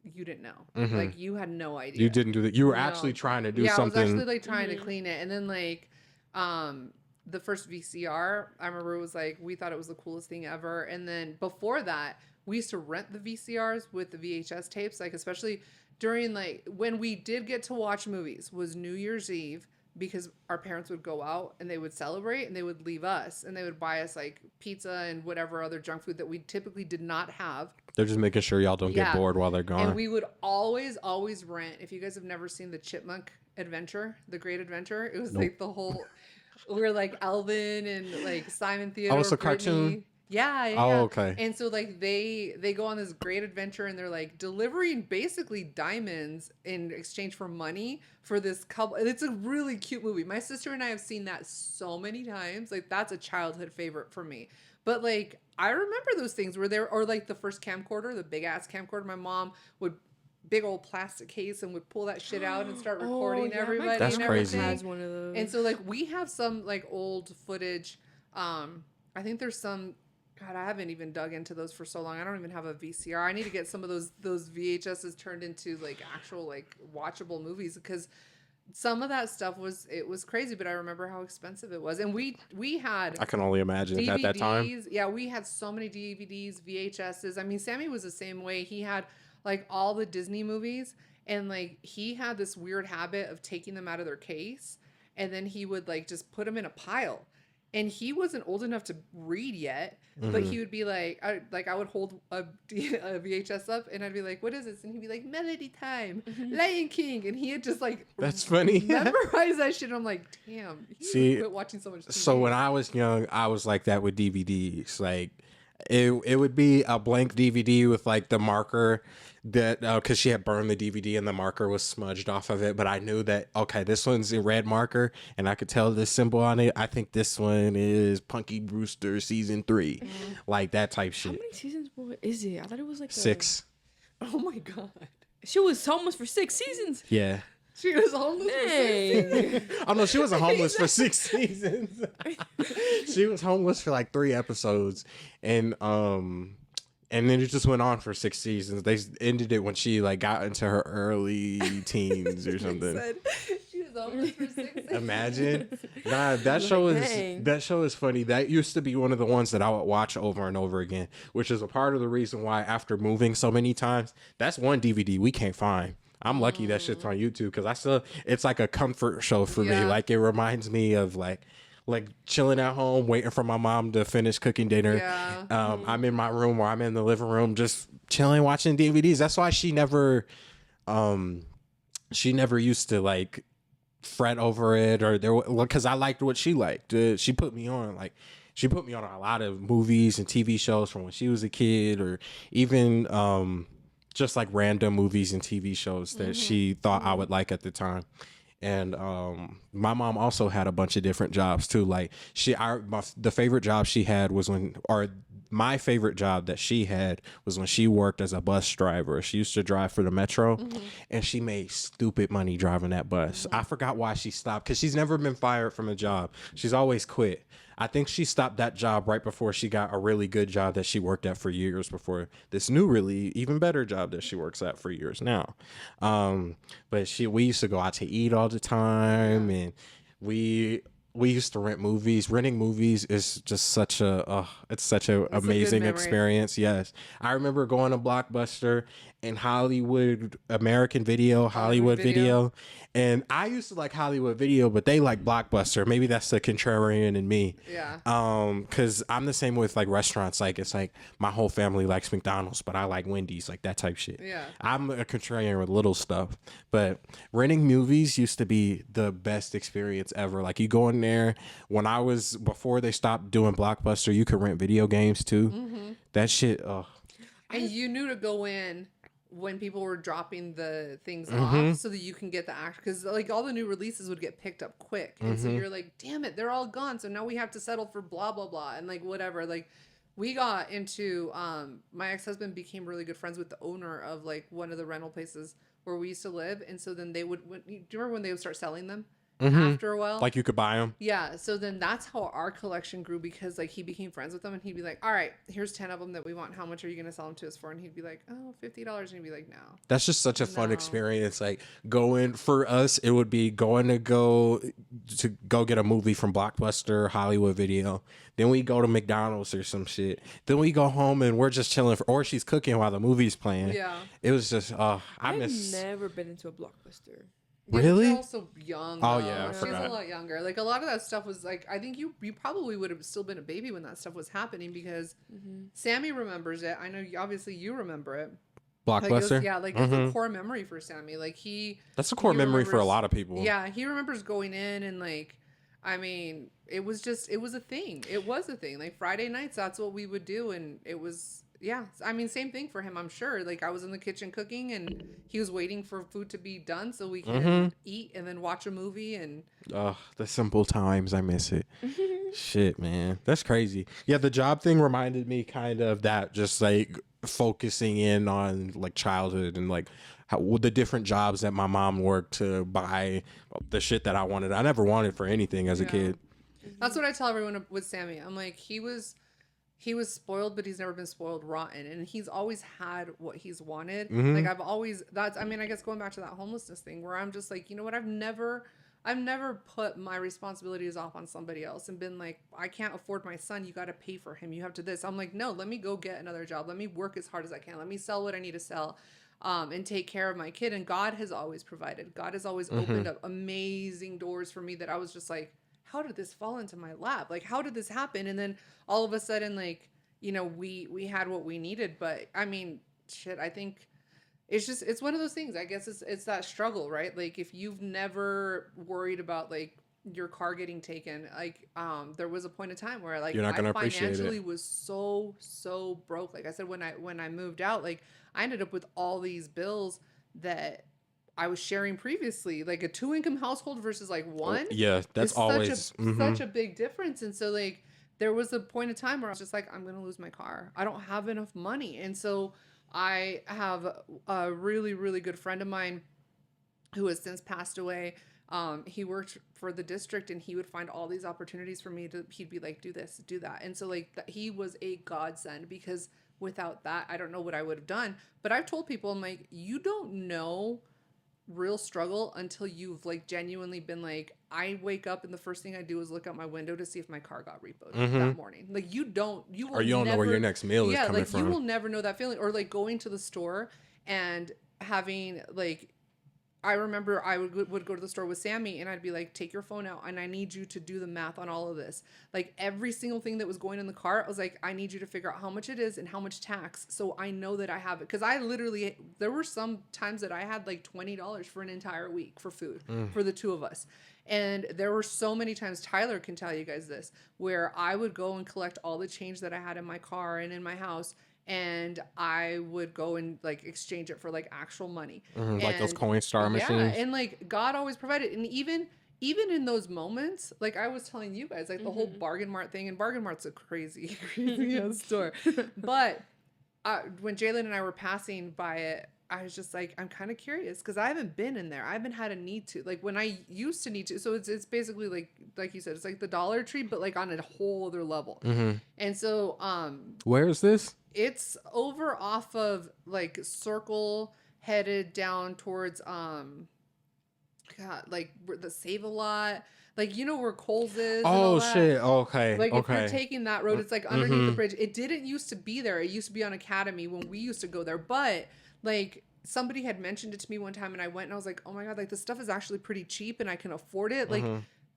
you didn't know. Like, you had no idea. You didn't do that. You were actually trying to do something. I was actually like trying to clean it, and then like the first VCR, I remember it was like, we thought it was the coolest thing ever. And then before that, we used to rent the VCRs with the VHS tapes, like especially during like when we did get to watch movies was New Year's Eve, because our parents would go out and they would celebrate and they would leave us and they would buy us like pizza and whatever other junk food that we typically did not have. They're just making sure y'all don't get bored while they're gone. And we would always rent. If you guys have never seen the Chipmunk Adventure, The Great Adventure, it was like the whole, we were like Alvin and like Simon Theodore. Oh, it's a cartoon? Yeah. Oh, okay. And so like they go on this great adventure and they're like delivering basically diamonds in exchange for money for this couple. It's a really cute movie. My sister and I have seen that so many times. Like that's a childhood favorite for me. But like I remember those things where there, or like the first camcorder, the big ass camcorder. My mom would big old plastic case and would pull that shit out and start recording everybody. That's and crazy. Has one of those. And so like we have some like old footage. I think there's some. God, I haven't even dug into those for so long. I don't even have a VCR. I need to get some of those VHSs turned into like actual like watchable movies, because some of that stuff was crazy, but I remember how expensive it was. And we had I can only imagine DVDs. at that time. Yeah, we had so many DVDs, VHSs. I mean, Sammy was the same way. He had like all the Disney movies, and like he had this weird habit of taking them out of their case, and then he would like just put them in a pile. And he wasn't old enough to read yet, but he would be like, I would hold a VHS up and I'd be like, what is this? And he'd be like, Melody Time, Lion King. And he had just like, that's funny. Memorized that shit. I'm like, damn. See, quit watching so much TV. So when I was young, I was like that with DVDs. Like it would be a blank DVD with like the marker that, because she had burned the DVD and the marker was smudged off of it. But I knew that, okay, this one's a red marker and I could tell the symbol on it. I think this one is Punky Brewster season 3, like that type shit. How many seasons is it? I thought it was like 6. Oh my God. She was homeless for 6 seasons. Yeah. She was homeless for 6 seasons. Oh no, she wasn't homeless for 6 seasons. She was homeless for like 3 episodes, and then it just went on for 6 seasons. They ended it when she like got into her early teens or something. She was homeless for 6 seasons. Imagine. Nah, that show is funny. That used to be one of the ones that I would watch over and over again, which is a part of the reason why after moving so many times, that's one DVD we can't find. I'm lucky that shit's on YouTube, because it's like a comfort show for me. Like it reminds me of like chilling at home, waiting for my mom to finish cooking dinner. Yeah. I'm in my room or I'm in the living room, just chilling, watching DVDs. That's why she never used to like fret over it, or because I liked what she liked. She put me on a lot of movies and TV shows from when she was a kid, or even just like random movies and TV shows that she thought I would like at the time. And my mom also had a bunch of different jobs too. Like the favorite job she had was my favorite job that she had was when she worked as a bus driver. She used to drive for the Metro, and she made stupid money driving that bus. I forgot why she stopped, because she's never been fired from a job. She's always quit. I think she stopped that job right before she got a really good job that she worked at for years before this new, really even better job that she works at for years now. But we used to go out to eat all the time, and we used to rent movies. Renting movies is just such an amazing experience. Yes. I remember going to Blockbuster and American Video, Hollywood Video. And I used to like Hollywood Video, but they like Blockbuster. Maybe that's the contrarian in me. Yeah. Because I'm the same with like restaurants. Like it's like my whole family likes McDonald's, but I like Wendy's, like that type shit. Yeah. I'm a contrarian with little stuff. But renting movies used to be the best experience ever. Like you go in there, before they stopped doing Blockbuster, you could rent video games too. That shit, And you knew to go in when people were dropping the things off so that you can get the act, because like all the new releases would get picked up quick, and so you're like, damn it, they're all gone, so now we have to settle for blah blah blah, and like whatever. Like we got into my ex-husband became really good friends with the owner of like one of the rental places where we used to live, and so then they would, do you remember when they would start selling them? after a while. Like you could buy them. Yeah, so then that's how our collection grew, because like he became friends with them, and he'd be like, all right, here's 10 of them that we want. How much are you going to sell them to us for? And he'd be like, oh, $50. And he'd be like, no. That's just such a fun No. experience. Like going for us, it would be going to go get a movie from Blockbuster, Hollywood Video. Then we go to McDonald's or some shit. Then we go home and we're just chilling, or she's cooking while the movie's playing. Yeah. It was just, I I've miss. never been into a Blockbuster. Yeah, Really? you're also young. Oh, though. yeah, I She's forgot. a lot younger. Like a lot of that stuff was like, I think you probably would have still been a baby when that stuff was happening, because Sammy remembers it. I know obviously you remember it. Like, Blockbuster. it's a core memory for Sammy. Like That's a core he memory for a remembers- lot of people. Yeah, he remembers going in and like, I mean, it was a thing. It was a thing. Like Friday nights, that's what we would do, and it was. Yeah, I mean, same thing for him, I'm sure. Like, I was in the kitchen cooking, and he was waiting for food to be done so we can eat and then watch a movie. And Oh, the simple times. I miss it. Shit, man. That's crazy. Yeah, the job thing reminded me kind of that, just like focusing in on like childhood and like how the different jobs that my mom worked to buy the shit that I wanted. I never wanted for anything as a kid. that's what I tell everyone with Sammy. I'm like, he was spoiled, but he's never been spoiled rotten, and he's always had what he's wanted. Like I've always, I mean, I guess going back to that homelessness thing, where I'm just like, you know what, I've never put my responsibilities off on somebody else and been like, I can't afford my son, you got to pay for him, you have to this. I'm like, no, let me go get another job, let me work as hard as I can, let me sell what I need to sell, and take care of my kid. And God has always provided. God has always opened up amazing doors for me that I was just like, how did this fall into my lap? Like, how did this happen? And then all of a sudden, like, you know, we had what we needed. But I mean, shit, I think it's one of those things. I guess it's that struggle, right? Like, if you've never worried about like your car getting taken, like, there was a point of time where like You're not I gonna appreciate it. financially was so broke. Like I said, when I moved out, like I ended up with all these bills that I was sharing previously, like a 2-income household versus like one. Yeah, that's is always such a big difference. And so like there was a point of time where I was just like, I'm gonna lose my car. I don't have enough money. And so I have a really, really good friend of mine who has since passed away. He worked for the district, and he would find all these opportunities for me he'd be like, do this, do that. And so like he was a godsend, because without that, I don't know what I would have done. But I've told people, I'm like, you don't know real struggle until you've like genuinely been like, I wake up and the first thing I do is look out my window to see if my car got repoed that morning. Like you don't or you don't know where your next meal is coming from. You will never know that feeling. Or like going to the store and having like, I remember I would go to the store with Sammy, and I'd be like, take your phone out, and I need you to do the math on all of this. Like every single thing that was going in the car, I was like, I need you to figure out how much it is and how much tax, so I know that I have it. Because I literally, there were some times that I had like $20 for an entire week for food for the two of us. And there were so many times, Tyler can tell you guys this, where I would go and collect all the change that I had in my car and in my house, and I would go and like exchange it for like actual money. Like those Coinstar machines. Yeah, and like God always provided. And even in those moments, like I was telling you guys, like the whole Bargain Mart thing, and Bargain Mart's a crazy store. But when Jalen and I were passing by it, I was just like, I'm kind of curious, because I haven't been in there. I haven't had a need to, like when I used to need to. So it's basically like you said, it's like the Dollar Tree, but like on a whole other level. And so where is this? it's over off of like Circle, headed down towards like the Save-A-Lot, like you know where Kohl's is. Oh shit! Okay, like okay. if you're taking that road, it's like underneath the bridge. It didn't used to be there. It used to be on Academy when we used to go there. But like somebody had mentioned it to me one time, and I went and I was like, oh my God, like this stuff is actually pretty cheap and I can afford it. Like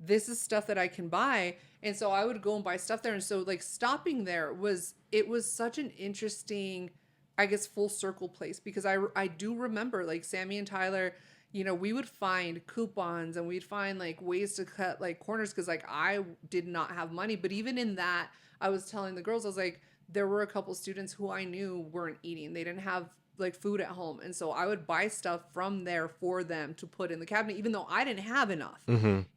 this is stuff that I can buy. And so I would go and buy stuff there. And so like stopping there was such an interesting, I guess, full circle place, because I do remember like Sammy and Tyler, you know, we would find coupons and we'd find like ways to cut like corners, because like I did not have money. But even in that, I was telling the girls, I was like, there were a couple students who I knew weren't eating. They didn't have like food at home. And so I would buy stuff from there for them to put in the cabinet, even though I didn't have enough.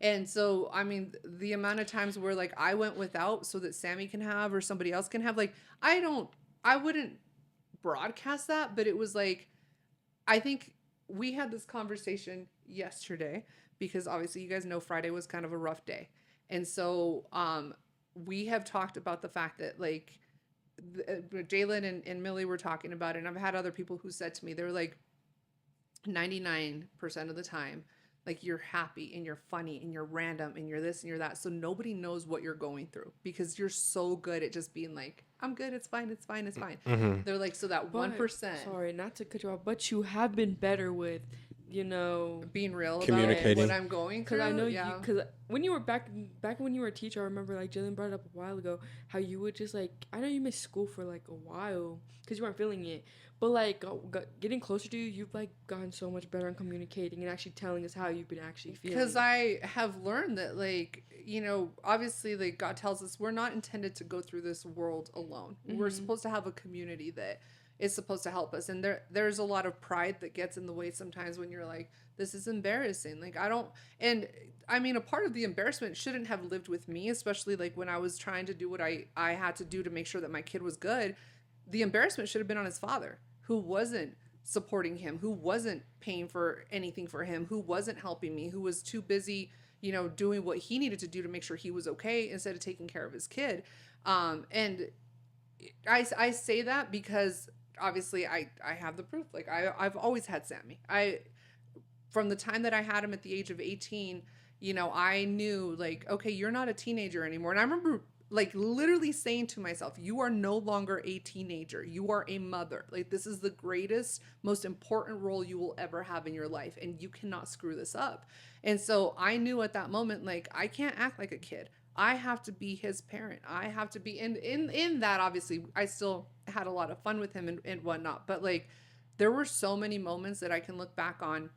And so, I mean, the amount of times where like I went without so that Sammy can have or somebody else can have, like, I wouldn't broadcast that, but it was like, I think we had this conversation yesterday because obviously you guys know Friday was kind of a rough day. And so we have talked about the fact that like Jalen and Millie were talking about it, and I've had other people who said to me, they were like, 99% of the time, like you're happy and you're funny and you're random and you're this and you're that. So nobody knows what you're going through because you're so good at just being like, I'm good. It's fine. It's fine. It's fine. Mm-hmm. They're like, so that 1%. Sorry, not to cut you off, but you have been better with, Being real about Communicating. what I'm going through. because I know you, because when you were back when you were a teacher, I remember like Jillian brought it up a while ago, how you would just like, I know you missed school for like a while because you weren't feeling it, but like getting closer to you, you've like gotten so much better on communicating and actually telling us how you've been actually feeling. Because I have learned that, like, obviously, like, God tells us we're not intended to go through this world alone. We're supposed to have a community that is supposed to help us. And there's a lot of pride that gets in the way sometimes when you're like, this is embarrassing. Like, and I mean, a part of the embarrassment shouldn't have lived with me, especially like when I was trying to do what I had to do to make sure that my kid was good. The embarrassment should have been on his father, who wasn't supporting him, who wasn't paying for anything for him, who wasn't helping me, who was too busy, doing what he needed to do to make sure he was okay instead of taking care of his kid. And I say that because obviously I have the proof. Like I've always had Sammy. From the time that I had him at the age of 18, I knew like, okay, you're not a teenager anymore. And I remember like literally saying to myself, you are no longer a teenager. You are a mother. Like this is the greatest, most important role you will ever have in your life. And you cannot screw this up. And so I knew at that moment, like I can't act like a kid. I have to be his parent. I have to be in that. Obviously I still had a lot of fun with him and whatnot, but like there were so many moments that I can look back on.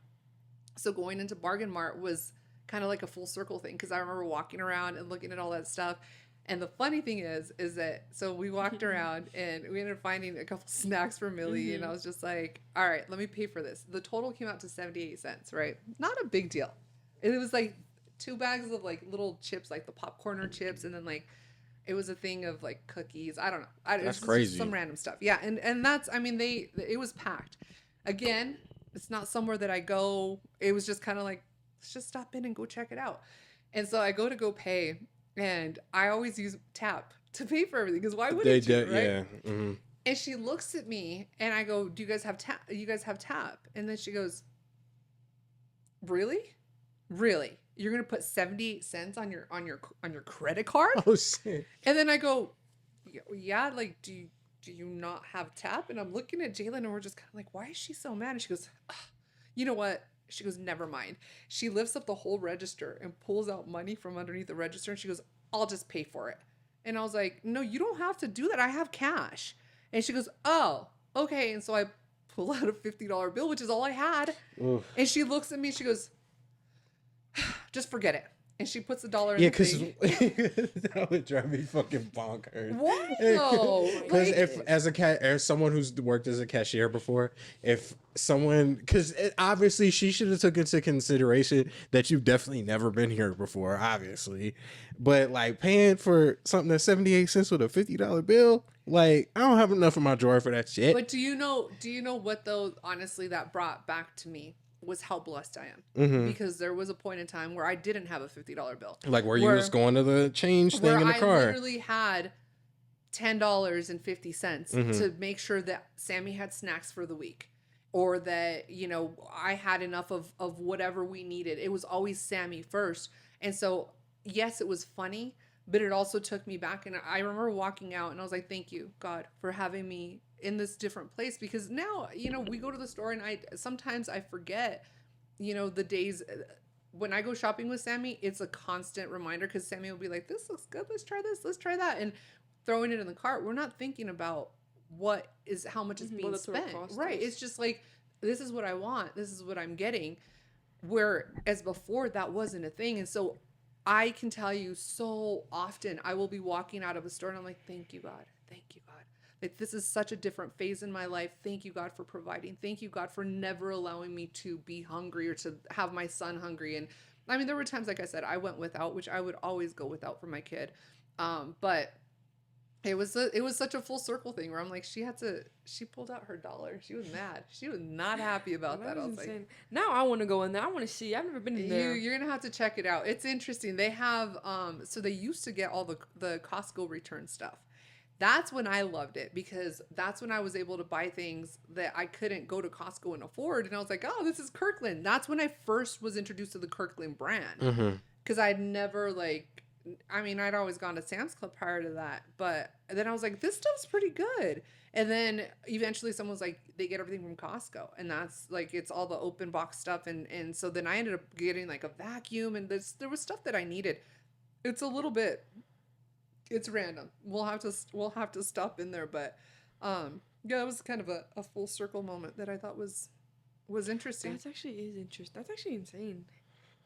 So going into Bargain Mart was kind of like a full circle thing. Cause I remember walking around and looking at all that stuff. And the funny thing is that, so we walked around and we ended up finding a couple snacks for Millie. And I was just like, all right, let me pay for this. The total came out to 78 cents, right? Not a big deal. It was like 2 bags of like little chips, like the popcorner chips. And then like, it was a thing of like cookies. I don't know. That's crazy. Some random stuff. Yeah. And that's, I mean, it was packed. Again, it's not somewhere that I go. It was just kind of like, let's just stop in and go check it out. And so I go pay. And I always use tap to pay for everything because why wouldn't you, right? Yeah. Mm-hmm. And she looks at me and I go, "Do you guys have tap? You guys have tap?" And then she goes, "Really? Really? You're gonna put 78 cents on your credit card?" Oh shit! And then I go, "Yeah, like do you not have tap?" And I'm looking at Jalen and we're just kind of like, "Why is she so mad?" And she goes, "You know what?" She goes, never mind. She lifts up the whole register and pulls out money from underneath the register. And she goes, I'll just pay for it. And I was like, no, you don't have to do that. I have cash. And she goes, oh, okay. And so I pull out a $50 bill, which is all I had. Oof. And she looks at me. She goes, just forget it. And she puts $1 in the thing. That would drive me fucking bonkers. Why though? Because as someone who's worked as a cashier before, because obviously she should have took into consideration that you've definitely never been here before, obviously. But like paying for something that's 78 cents with a $50 bill, like I don't have enough in my drawer for that shit. But do you know what though? Honestly, that brought back to me was how blessed I am. Mm-hmm. Because there was a point in time where I didn't have a $50 bill. Like where you was going to the change thing in the car. I literally had $10.50 to make sure that Sammy had snacks for the week. Or that, I had enough of whatever we needed. It was always Sammy first. And so, yes, it was funny, but it also took me back. And I remember walking out and I was like, thank you, God, for having me in this different place. Because now, we go to the store and sometimes I forget, the days when I go shopping with Sammy, it's a constant reminder because Sammy will be like, this looks good. Let's try this. Let's try that. And throwing it in the cart. We're not thinking about how much is being spent. Right. It's just like, this is what I want. This is what I'm getting. Whereas before that wasn't a thing. And so I can tell you so often I will be walking out of a store and I'm like, thank you, God. Thank you, God. Like this is such a different phase in my life. Thank you, God, for providing. Thank you, God, for never allowing me to be hungry or to have my son hungry. And I mean, there were times, like I said, I went without, which I would always go without for my kid. But it was such a full circle thing where I'm like, she pulled out her dollar. She was mad. She was not happy about that. I was insane. like, now I want to go in there. I want to see. I've never been in there. you're gonna have to check it out. It's interesting. They have so they used to get all the Costco return stuff. That's when I loved it because that's when I was able to buy things that I couldn't go to Costco and afford. And I was like, oh, this is Kirkland. That's when I first was introduced to the Kirkland brand. Because I'd never I mean, I'd always gone to Sam's Club prior to that. But then I was like, this stuff's pretty good. And then eventually someone was like, they get everything from Costco. And that's like, it's all the open box stuff. And so then I ended up getting like a vacuum and there was stuff that I needed. It's a little bit... It's random. We'll have to stop in there, but yeah, it was kind of a full circle moment that I thought was interesting. That's actually is interesting. That's actually insane.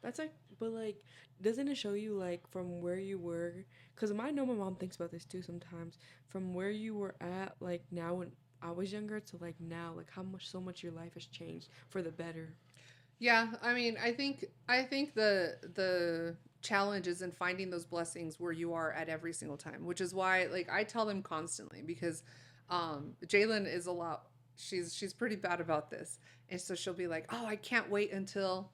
That's like, but like, doesn't it show you like from where you were? Because I know my mom thinks about this too sometimes. From where you were at like now when I was younger to like now, like how so much your life has changed for the better. Yeah, I mean, I think the challenge is in finding those blessings where you are at every single time, which is why like I tell them constantly because Jalen is a lot. She's pretty bad about this, and so she'll be like, "Oh, I can't wait until."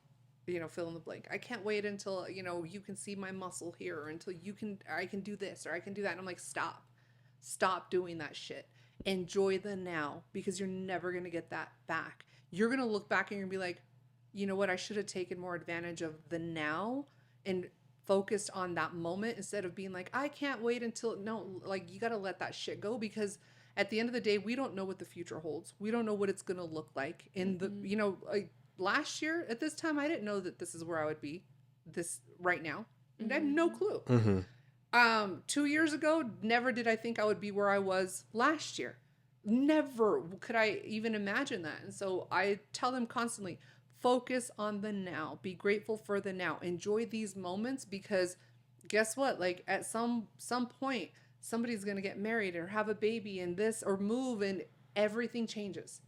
Fill in the blank. I can't wait until, you can see my muscle here or until I can do this or I can do that. And I'm like, stop doing that shit. Enjoy the now because you're never going to get that back. You're going to look back and you're going to be like, you know what? I should have taken more advantage of the now and focused on that moment instead of being like, I can't wait until no, like you got to let that shit go because at the end of the day, we don't know what the future holds. We don't know what it's going to look like in the, like, last year at this time, I didn't know that this is where I would be this right now. And I had no clue. 2 years ago, never did I think I would be where I was last year. Never could I even imagine that. And so I tell them constantly, focus on the now. Be grateful for the now. Enjoy these moments because guess what? Like at some point, somebody's going to get married or have a baby and this or move and everything changes.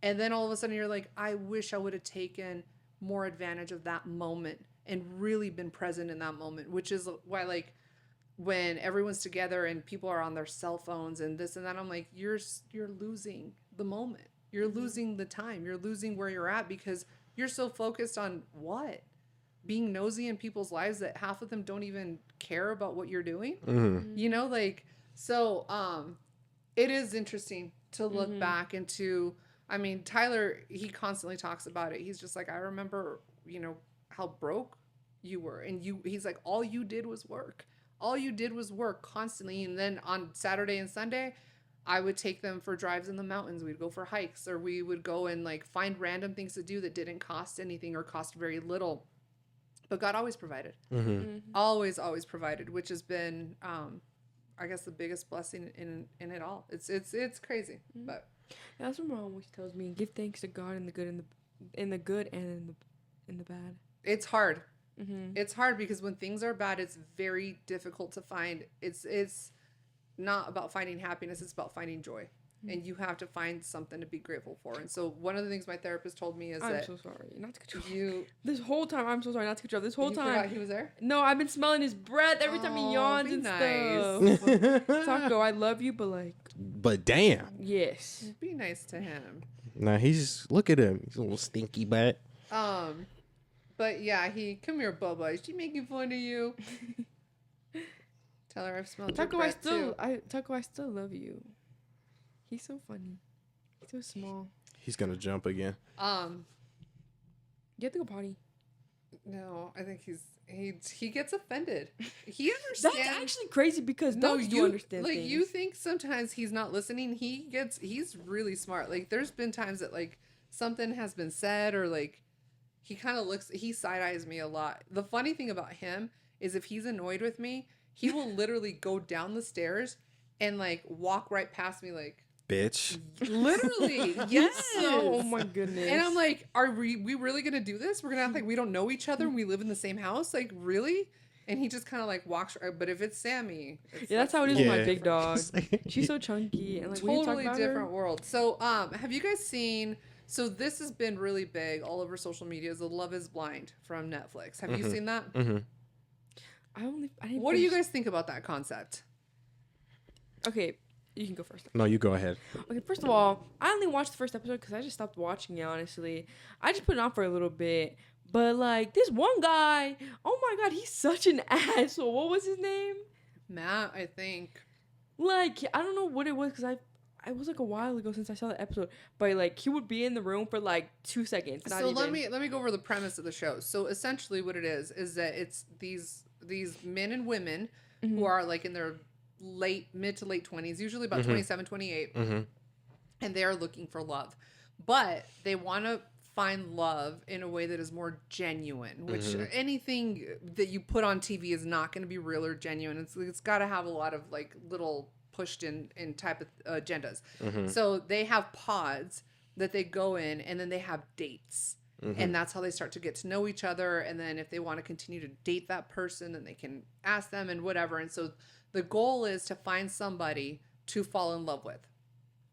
And then all of a sudden you're like, I wish I would have taken more advantage of that moment and really been present in that moment, which is why like when everyone's together and people are on their cell phones and this and that, I'm like, you're losing the moment. You're losing the time. You're losing where you're at because you're so focused on what? Being nosy in people's lives that half of them don't even care about what you're doing. So it is interesting to look back into. I mean, Tyler, he constantly talks about it. He's just like, I remember, how broke you were. And he's like, all you did was work. All you did was work constantly. And then on Saturday and Sunday, I would take them for drives in the mountains. We'd go for hikes or we would go and like find random things to do that didn't cost anything or cost very little. But God always provided. Always provided, which has been, I guess, the biggest blessing in it all. It's crazy, but. That's what my mom always tells me. Give thanks to God in the good and in the bad. It's hard. It's hard because when things are bad, it's very difficult to find. It's not about finding happiness. It's about finding joy. And you have to find something to be grateful for. And so one of the things my therapist told me is I'm that... so sorry. Not to cut you off. This whole time, I'm so sorry not to cut you off. This whole you time... forgot he was there? No, I've been smelling his breath every time he yawns and nice. stuff. Taco, I love you, but like... But damn. Yes. Be nice to him. Nah, look at him. He's a little stinky butt. But yeah, come here, Bubba. Is she making fun of you? Tell her I've smelled your breath too. Taco, I still love you. He's so funny. He's so small. He's gonna jump again. You have to go potty. No, I think he gets offended. He understands. That's actually crazy because dogs do understand like things. you think sometimes he's not listening. He's really smart. Like there's been times that like something has been said or like he kind of he side eyes me a lot. The funny thing about him is if he's annoyed with me, he will literally go down the stairs and like walk right past me like. Bitch. Literally, yes. Oh my goodness. And I'm like, are we really gonna do this? We're gonna act like we don't know each other and we live in the same house? Like, really? And he just kind of like walks. But if it's Sammy, that's how it is with my big dog. She's so chunky and like totally different world. So, have you guys seen? So this has been really big all over social media. Is the Love Is Blind from Netflix? Have you seen that? Mm-hmm. I didn't what do you guys think about that concept? Okay, you can go first. No, you go ahead. Okay, first of all, I only watched the first episode because I just stopped watching it, honestly. I just put it on for a little bit. But, like, this one guy, oh my God, he's such an asshole. What was his name? Matt, I think. Like, I don't know what it was because I was like a while ago since I saw the episode. But, like, he would be in the room for, like, 2 seconds. So let me go over the premise of the show. So essentially what it is that it's these men and women who are, like, in their mid to late 20s, usually about 27, 28. And they are looking for love. But they want to find love in a way that is more genuine, which anything that you put on TV is not going to be real or genuine. It's got to have a lot of, like, little pushed in type of agendas. So they have pods that they go in, and then they have dates. And that's how they start to get to know each other. And then if they want to continue to date that person, then they can ask them and whatever. And so the goal is to find somebody to fall in love with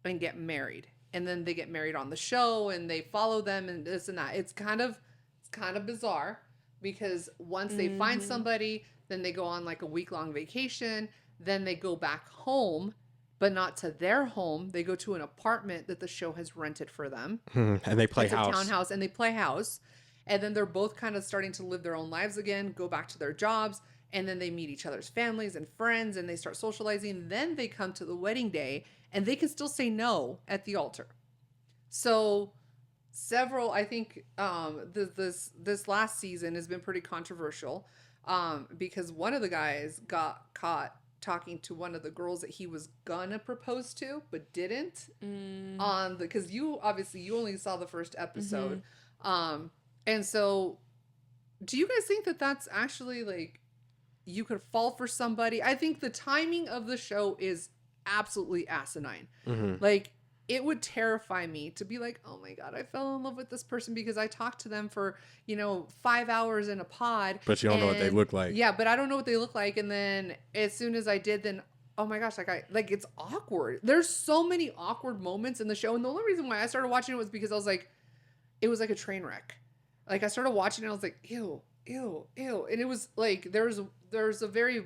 and get married. And then they get married on the show and they follow them and this and that. It's kind of bizarre because once they find somebody, then they go on like a week-long vacation. Then they go back home, but not to their home. They go to an apartment that the show has rented for them. And they play house. It's a townhouse, and they play house. And then they're both kind of starting to live their own lives again, go back to their jobs, and then they meet each other's families and friends, and they start socializing. Then they come to the wedding day, and they can still say no at the altar. So I think this last season has been pretty controversial because one of the guys got caught talking to one of the girls that he was gonna propose to but didn't because you only saw the first episode. And so do you guys think that that's actually like you could fall for somebody? I think the timing of the show is absolutely asinine. Like, it would terrify me to be like, oh my God, I fell in love with this person because I talked to them for, 5 hours in a pod. But you don't know what they look like. Yeah, but I don't know what they look like. And then as soon as I did, then, oh my gosh, it's awkward. There's so many awkward moments in the show. And the only reason why I started watching it was because I was like, it was like a train wreck. Like, I started watching it and I was like, ew, ew, ew. And it was like, there's a very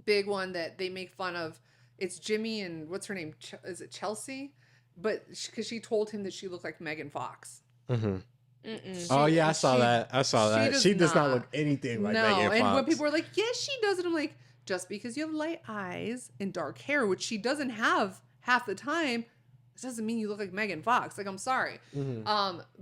big one that they make fun of. It's Jimmy and what's her name? Is it Chelsea? But because she told him that she looked like Megan Fox. Oh yeah, I saw that. She does not look anything like Megan Fox. And when people are like, yes, she does it, I'm like, just because you have light eyes and dark hair, which she doesn't have half the time, it doesn't mean you look like Megan Fox. Like, I'm sorry.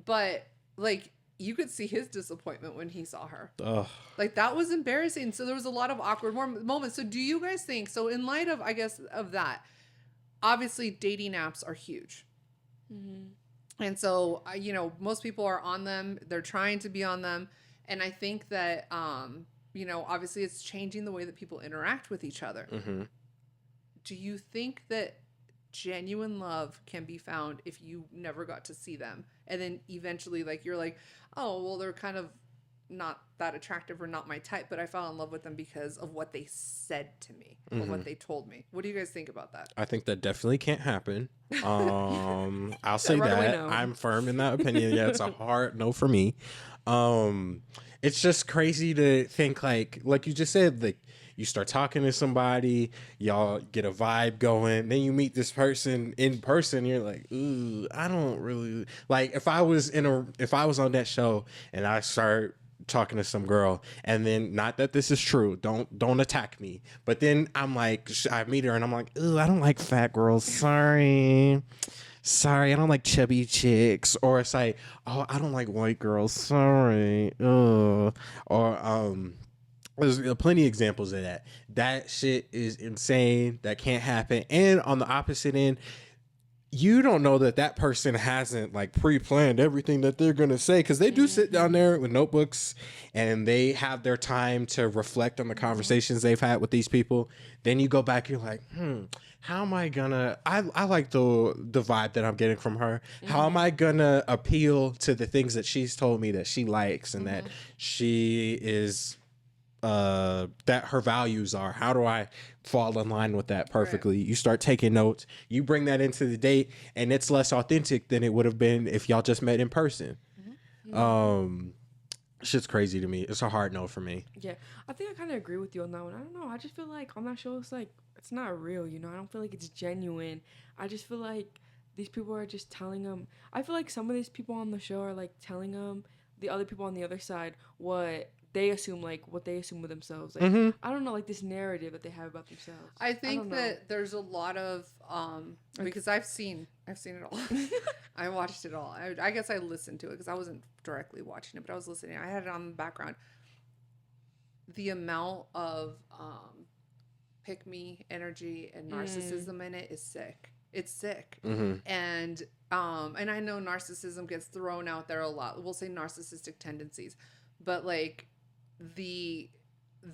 But like, you could see his disappointment when he saw her. Ugh. Like, that was embarrassing. So there was a lot of awkward moments. So do you guys think, so in light of, I guess, of that, obviously dating apps are huge. And so, most people are on them. They're trying to be on them. And I think that, obviously it's changing the way that people interact with each other. Do you think that genuine love can be found if you never got to see them? And then eventually, like, you're like, oh, well, they're kind of not that attractive or not my type, but I fell in love with them because of what they said to me or what they told me. What do you guys think about that? I think that definitely can't happen. I'll say right away, that. no. I'm firm in that opinion. Yeah, it's a hard no for me. It's just crazy to think like you just said, like, you start talking to somebody, y'all get a vibe going, then you meet this person in person, you're like, ooh, I don't really like. If I was on that show and I start talking to some girl, and then, not that this is true, don't attack me, but then I'm like, I meet her and I'm like, ooh, I don't like fat girls, sorry, I don't like chubby chicks. Or it's like, oh, I don't like white girls, sorry. Or there's plenty of examples of that. That shit is insane. That can't happen. And on the opposite end, you don't know that person hasn't like pre-planned everything that they're going to say, because they do sit down there with notebooks and they have their time to reflect on the conversations they've had with these people. Then you go back, you're like, how am I gonna, I like the vibe that I'm getting from her. How am I gonna appeal to the things that she's told me that she likes and that she is, that her values are? How do I fall in line with that perfectly? Right. You start taking notes, you bring that into the date, and it's less authentic than it would have been if y'all just met in person. Shit's crazy to me. It's a hard no for me. Yeah, I think I kind of agree with you on that one. I don't know. I just feel like on that show, it's like it's not real. You know, I don't feel like it's genuine. I just feel like these people are just telling them. I feel like some of these people on the show are like telling them the other people on the other side what they assume, like what they assume of themselves. Like Mm-hmm. I don't know, like this narrative that they have about themselves. I don't think know. that there's a lot of because I've seen it all. I watched it all. I guess I listened to it because I wasn't directly watching it, but I was listening. I had it on the background. The amount of pick me energy and narcissism in it is sick. It's sick. Mm-hmm. And I know narcissism gets thrown out there a lot. We'll say narcissistic tendencies, but like the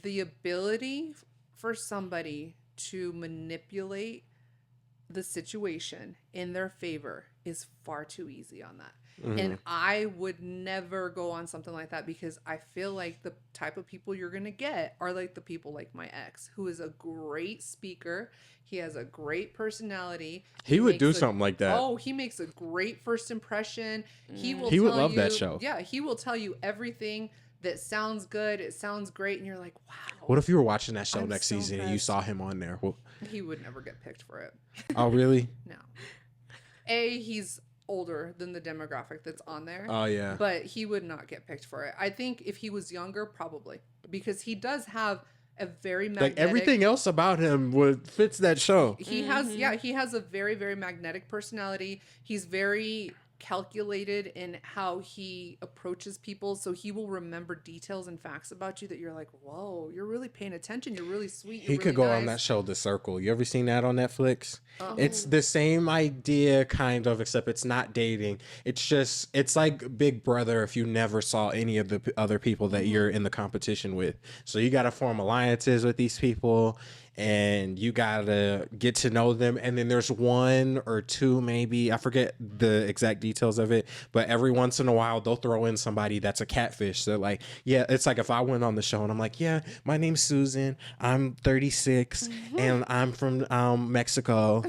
ability for somebody to manipulate the situation in their favor is far too easy on that. Mm-hmm. And I would never go on something like that because I feel like the type of people you're going to get are like the people like my ex, who is a great speaker. He has a great personality. He would do makes something like that. Oh, he makes a great first impression. He would He would love that show. Yeah, he will tell you everything that sounds good. It sounds great. And you're like, wow. What if you were watching that show I'm next so season and you impressed. saw him on there? Well, He would never get picked for it. oh, really? No. He's older than the demographic that's on there. Oh, yeah. But he would not get picked for it. I think if he was younger, probably. Because he does have a very magnetic... Like, everything else about him fits that show. He has a very, very magnetic personality. He's very calculated in how he approaches people, so he will remember details and facts about you that you're like, whoa, you're really paying attention, you're really sweet, He could go on that show, The Circle. You ever seen that on Netflix? Oh. It's the same idea, kind of, except it's not dating. It's like Big Brother if you never saw any of the other people that you're in the competition with. So you got to form alliances with these people, and you got to get to know them. And then there's one or two, maybe, I forget the exact details of it, but every once in a while they'll throw in somebody that's a catfish. So like, yeah, it's like if I went on the show and I'm like, yeah, my name's Susan, I'm 36 and I'm from Mexico.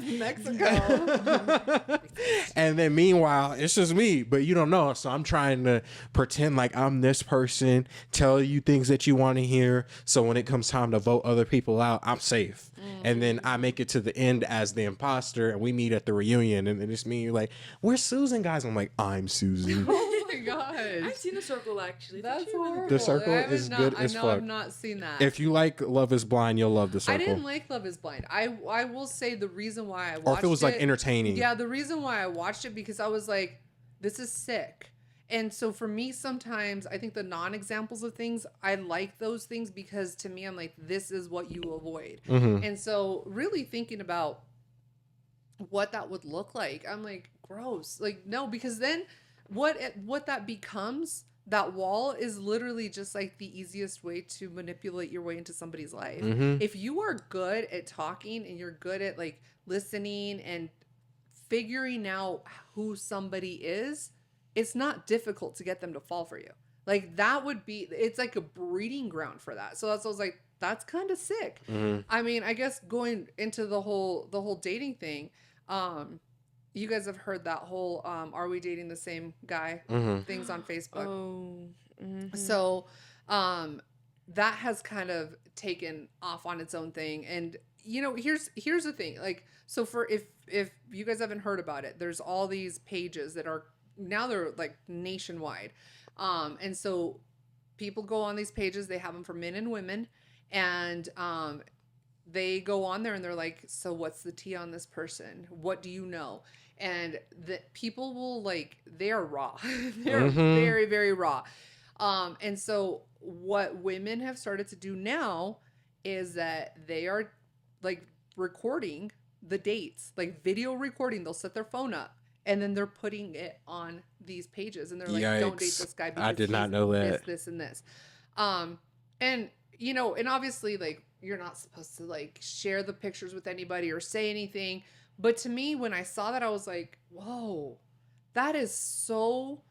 And then meanwhile it's just me, but you don't know, so I'm trying to pretend like I'm this person, tell you things that you want to hear, so when it comes time to vote other people out, I'm safe. And then I make it to the end as the imposter, and we meet at the reunion, and then it's me, you're like, where's Susan, guys? I'm like, I'm Susan. Oh my gosh. I've seen The Circle, actually. That's actually really horrible. The Circle is good as I know fuck. I've not seen that. If you like Love is Blind, you'll love The I Circle. didn't like Love is Blind. I will say the reason why I watched it. Or if it was like entertaining. Yeah, the reason why I watched it because I was like, this is sick. And so for me, sometimes I think the non-examples of things, I like those things because to me, I'm like, this is what you avoid. Mm-hmm. And so really thinking about what that would look like, I'm like, gross. Like, no, because then what that becomes, that wall is literally just like the easiest way to manipulate your way into somebody's life. Mm-hmm. If you are good at talking and you're good at like listening and figuring out who somebody is, it's not difficult to get them to fall for you. Like that would be, it's like a breeding ground for that. So that's, I was like, that's kind of sick. Mm-hmm. I mean, I guess going into the whole dating thing, you guys have heard that whole, are we dating the same guy things on Facebook. Oh. Mm-hmm. So, that has kind of taken off on its own thing. And, you know, here's the thing. Like, so for, if you guys haven't heard about it, there's all these pages that are, now they're like nationwide. And so people go on these pages, they have them for men and women, and, they go on there and they're like, so what's the tea on this person? What do you know? And the people will like, they are raw. They're very, very raw. And so what women have started to do now is that they are like recording the dates, like video recording. They'll set their phone up and then they're putting it on these pages and they're like, don't date this guy because I did not know that. this and this. And you know, and obviously like you're not supposed to like share the pictures with anybody or say anything. But to me, when I saw that, I was like, whoa, that is so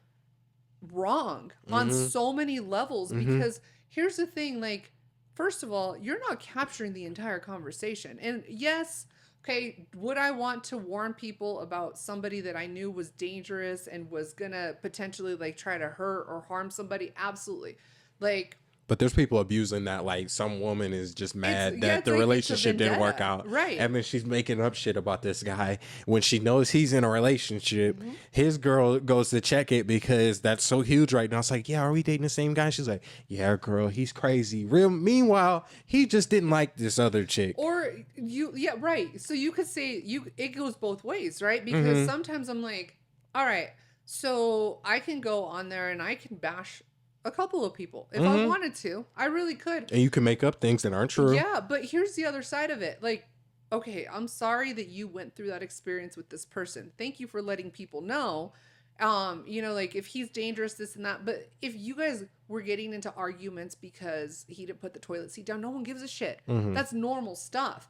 wrong on so many levels. Because here's the thing, like, first of all, you're not capturing the entire conversation. And yes, Okay, would I want to warn people about somebody that I knew was dangerous and was gonna potentially like try to hurt or harm somebody? Absolutely. Like, But there's people abusing that. Like some woman is just mad that it's the like it's a relationship didn't work vendetta. out. Right. And then she's making up shit about this guy when she knows he's in a relationship. Mm-hmm. His girl goes to check it because that's so huge right now. It's like, yeah, are we dating the same guy? She's like, yeah, girl, he's crazy. Meanwhile, he just didn't like this other chick. Or yeah, right. So you could say it goes both ways, right? Because sometimes I'm like, all right, so I can go on there and I can bash a couple of people if I wanted to. I really could. And you can make up things that aren't true. Yeah, but here's the other side of it. Like, okay, I'm sorry that you went through that experience with this person. Thank you for letting people know. Like if he's dangerous, this and that. But if you guys were getting into arguments because he didn't put the toilet seat down, no one gives a shit. That's normal stuff.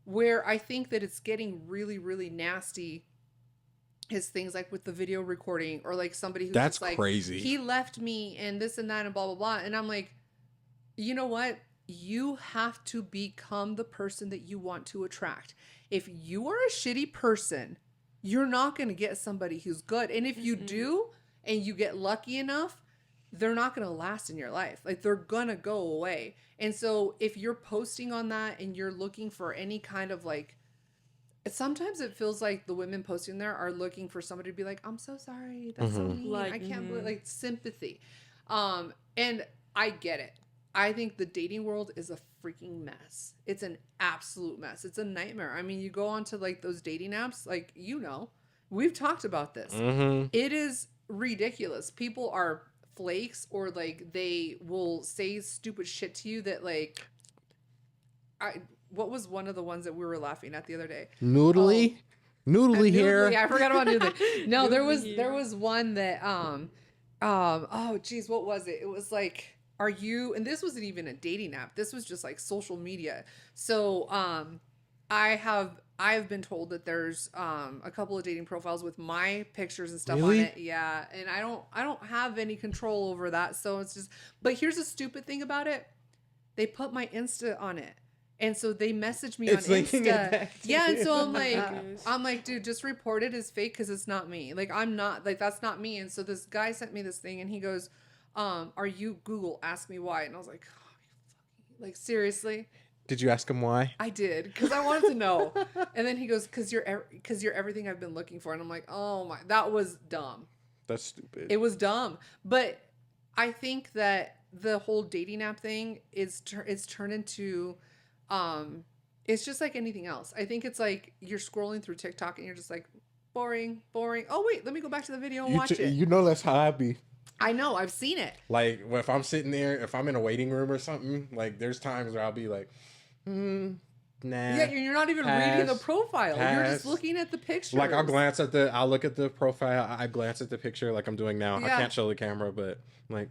Where I think that it's getting really, really nasty is things like with the video recording or like somebody who's That's just like, crazy. he left me and this and that and blah, blah, blah. And I'm like, you know what? You have to become the person that you want to attract. If you are a shitty person, you're not going to get somebody who's good. And if you do, and you get lucky enough, they're not going to last in your life. Like they're going to go away. And so if you're posting on that and you're looking for any kind of like, sometimes it feels like the women posting there are looking for somebody to be like, I'm so sorry. That's so mean. Like, I can't believe, like sympathy. And I get it. I think the dating world is a freaking mess. It's an absolute mess. It's a nightmare. I mean, you go onto like those dating apps, like, we've talked about this. It is ridiculous. People are flakes or like they will say stupid shit to you that like, what was one of the ones that we were laughing at the other day? Noodly? Noodly hair. I forgot about Noodly. No, there Noodly was one that oh geez, what was it? It was like, are you, and this wasn't even a dating app. This was just like social media. So I've been told that there's a couple of dating profiles with my pictures and stuff Really? on it. Yeah. And I don't have any control over that. So it's just, but here's the stupid thing about it. They put my Insta on it. And so they messaged me It's on linking it Insta. back to Yeah, and you. so Oh my goodness. I'm like, dude, just report it as fake because it's not me. Like I'm not, like that's not me. And so this guy sent me this thing and he goes, are you Google? Ask me why. And I was like, oh, like seriously? Did you ask him why? I did because I wanted to know. And then he goes, because you're everything I've been looking for. And I'm like, oh my, that was dumb. That's stupid. It was dumb. But I think that the whole dating app thing is it's turned into it's just like anything else. I think it's like you're scrolling through TikTok and you're just like, boring. Oh, wait, let me go back to the video and watch it. You know that's how I be. I know. I've seen it. Like, if I'm sitting there, if I'm in a waiting room or something, like, there's times where I'll be like, nah. Yeah, you're not even reading the profile. You're just looking at the picture. Like, I'll look at the profile. I glance at the picture like I'm doing now. Yeah. I can't show the camera, but, like,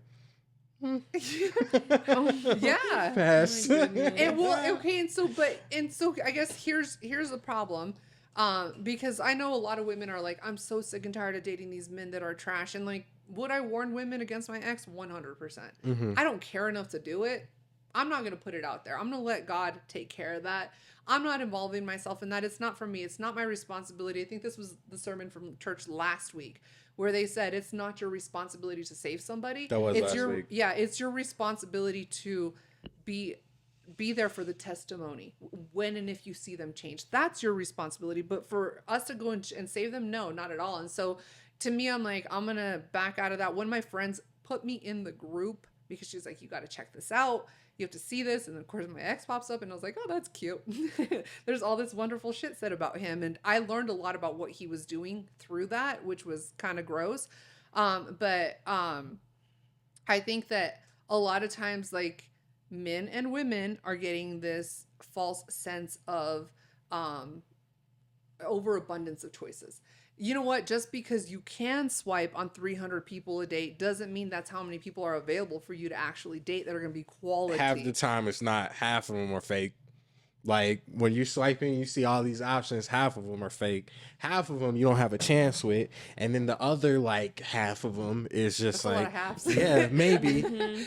yeah. pass. And well, okay, and so I guess here's the problem. Because I know a lot of women are like, I'm so sick and tired of dating these men that are trash. And like, would I warn women against my ex? 100%. I don't care enough to do it. I'm not going to put it out there. I'm going to let God take care of that. I'm not involving myself in that. It's not for me. It's not my responsibility. I think this was the sermon from church last week where they said it's not your responsibility to save somebody. That was last week. Yeah, it's your responsibility to be there for the testimony when and if you see them change. That's your responsibility. But for us to go and save them, no, not at all. And so to me, I'm like, I'm going to back out of that. One of my friends put me in the group because she's like, you got to check this out. You have to see this. And then of course my ex pops up and I was like, oh, that's cute. There's all this wonderful shit said about him. And I learned a lot about what he was doing through that, which was kind of gross. But I think that a lot of times, like, men and women are getting this false sense of overabundance of choices. You know what? Just because you can swipe on 300 people a day doesn't mean that's how many people are available for you to actually date that are going to be quality. Half the time, it's not. Half of them are fake. Like, when you're swiping, you see all these options. Half of them are fake. Half of them you don't have a chance with. And then the other, like, half of them is just That's like, a lot of halves. yeah, maybe.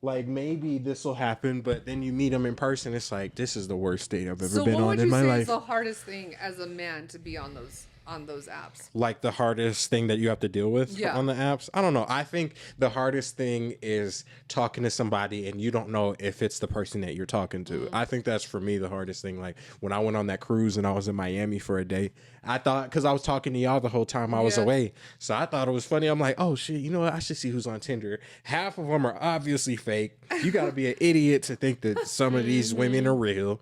like maybe this will happen, but then you meet them in person, it's like, this is the worst date I've ever So been what on would in you my say is life. the hardest thing as a man to be on those apps? Like the hardest thing that you have to deal with Yeah. on the apps? I don't know. I think the hardest thing is talking to somebody and you don't know if it's the person that you're talking to. I think that's for me the hardest thing. Like when I went on that cruise and I was in Miami for a day, I thought, because I was talking to y'all the whole time I was Yeah. away, so I thought it was funny. I'm like, oh shit, you know what? I should see who's on Tinder. Half of them are obviously fake. You got to be an idiot to think that some of these women are real.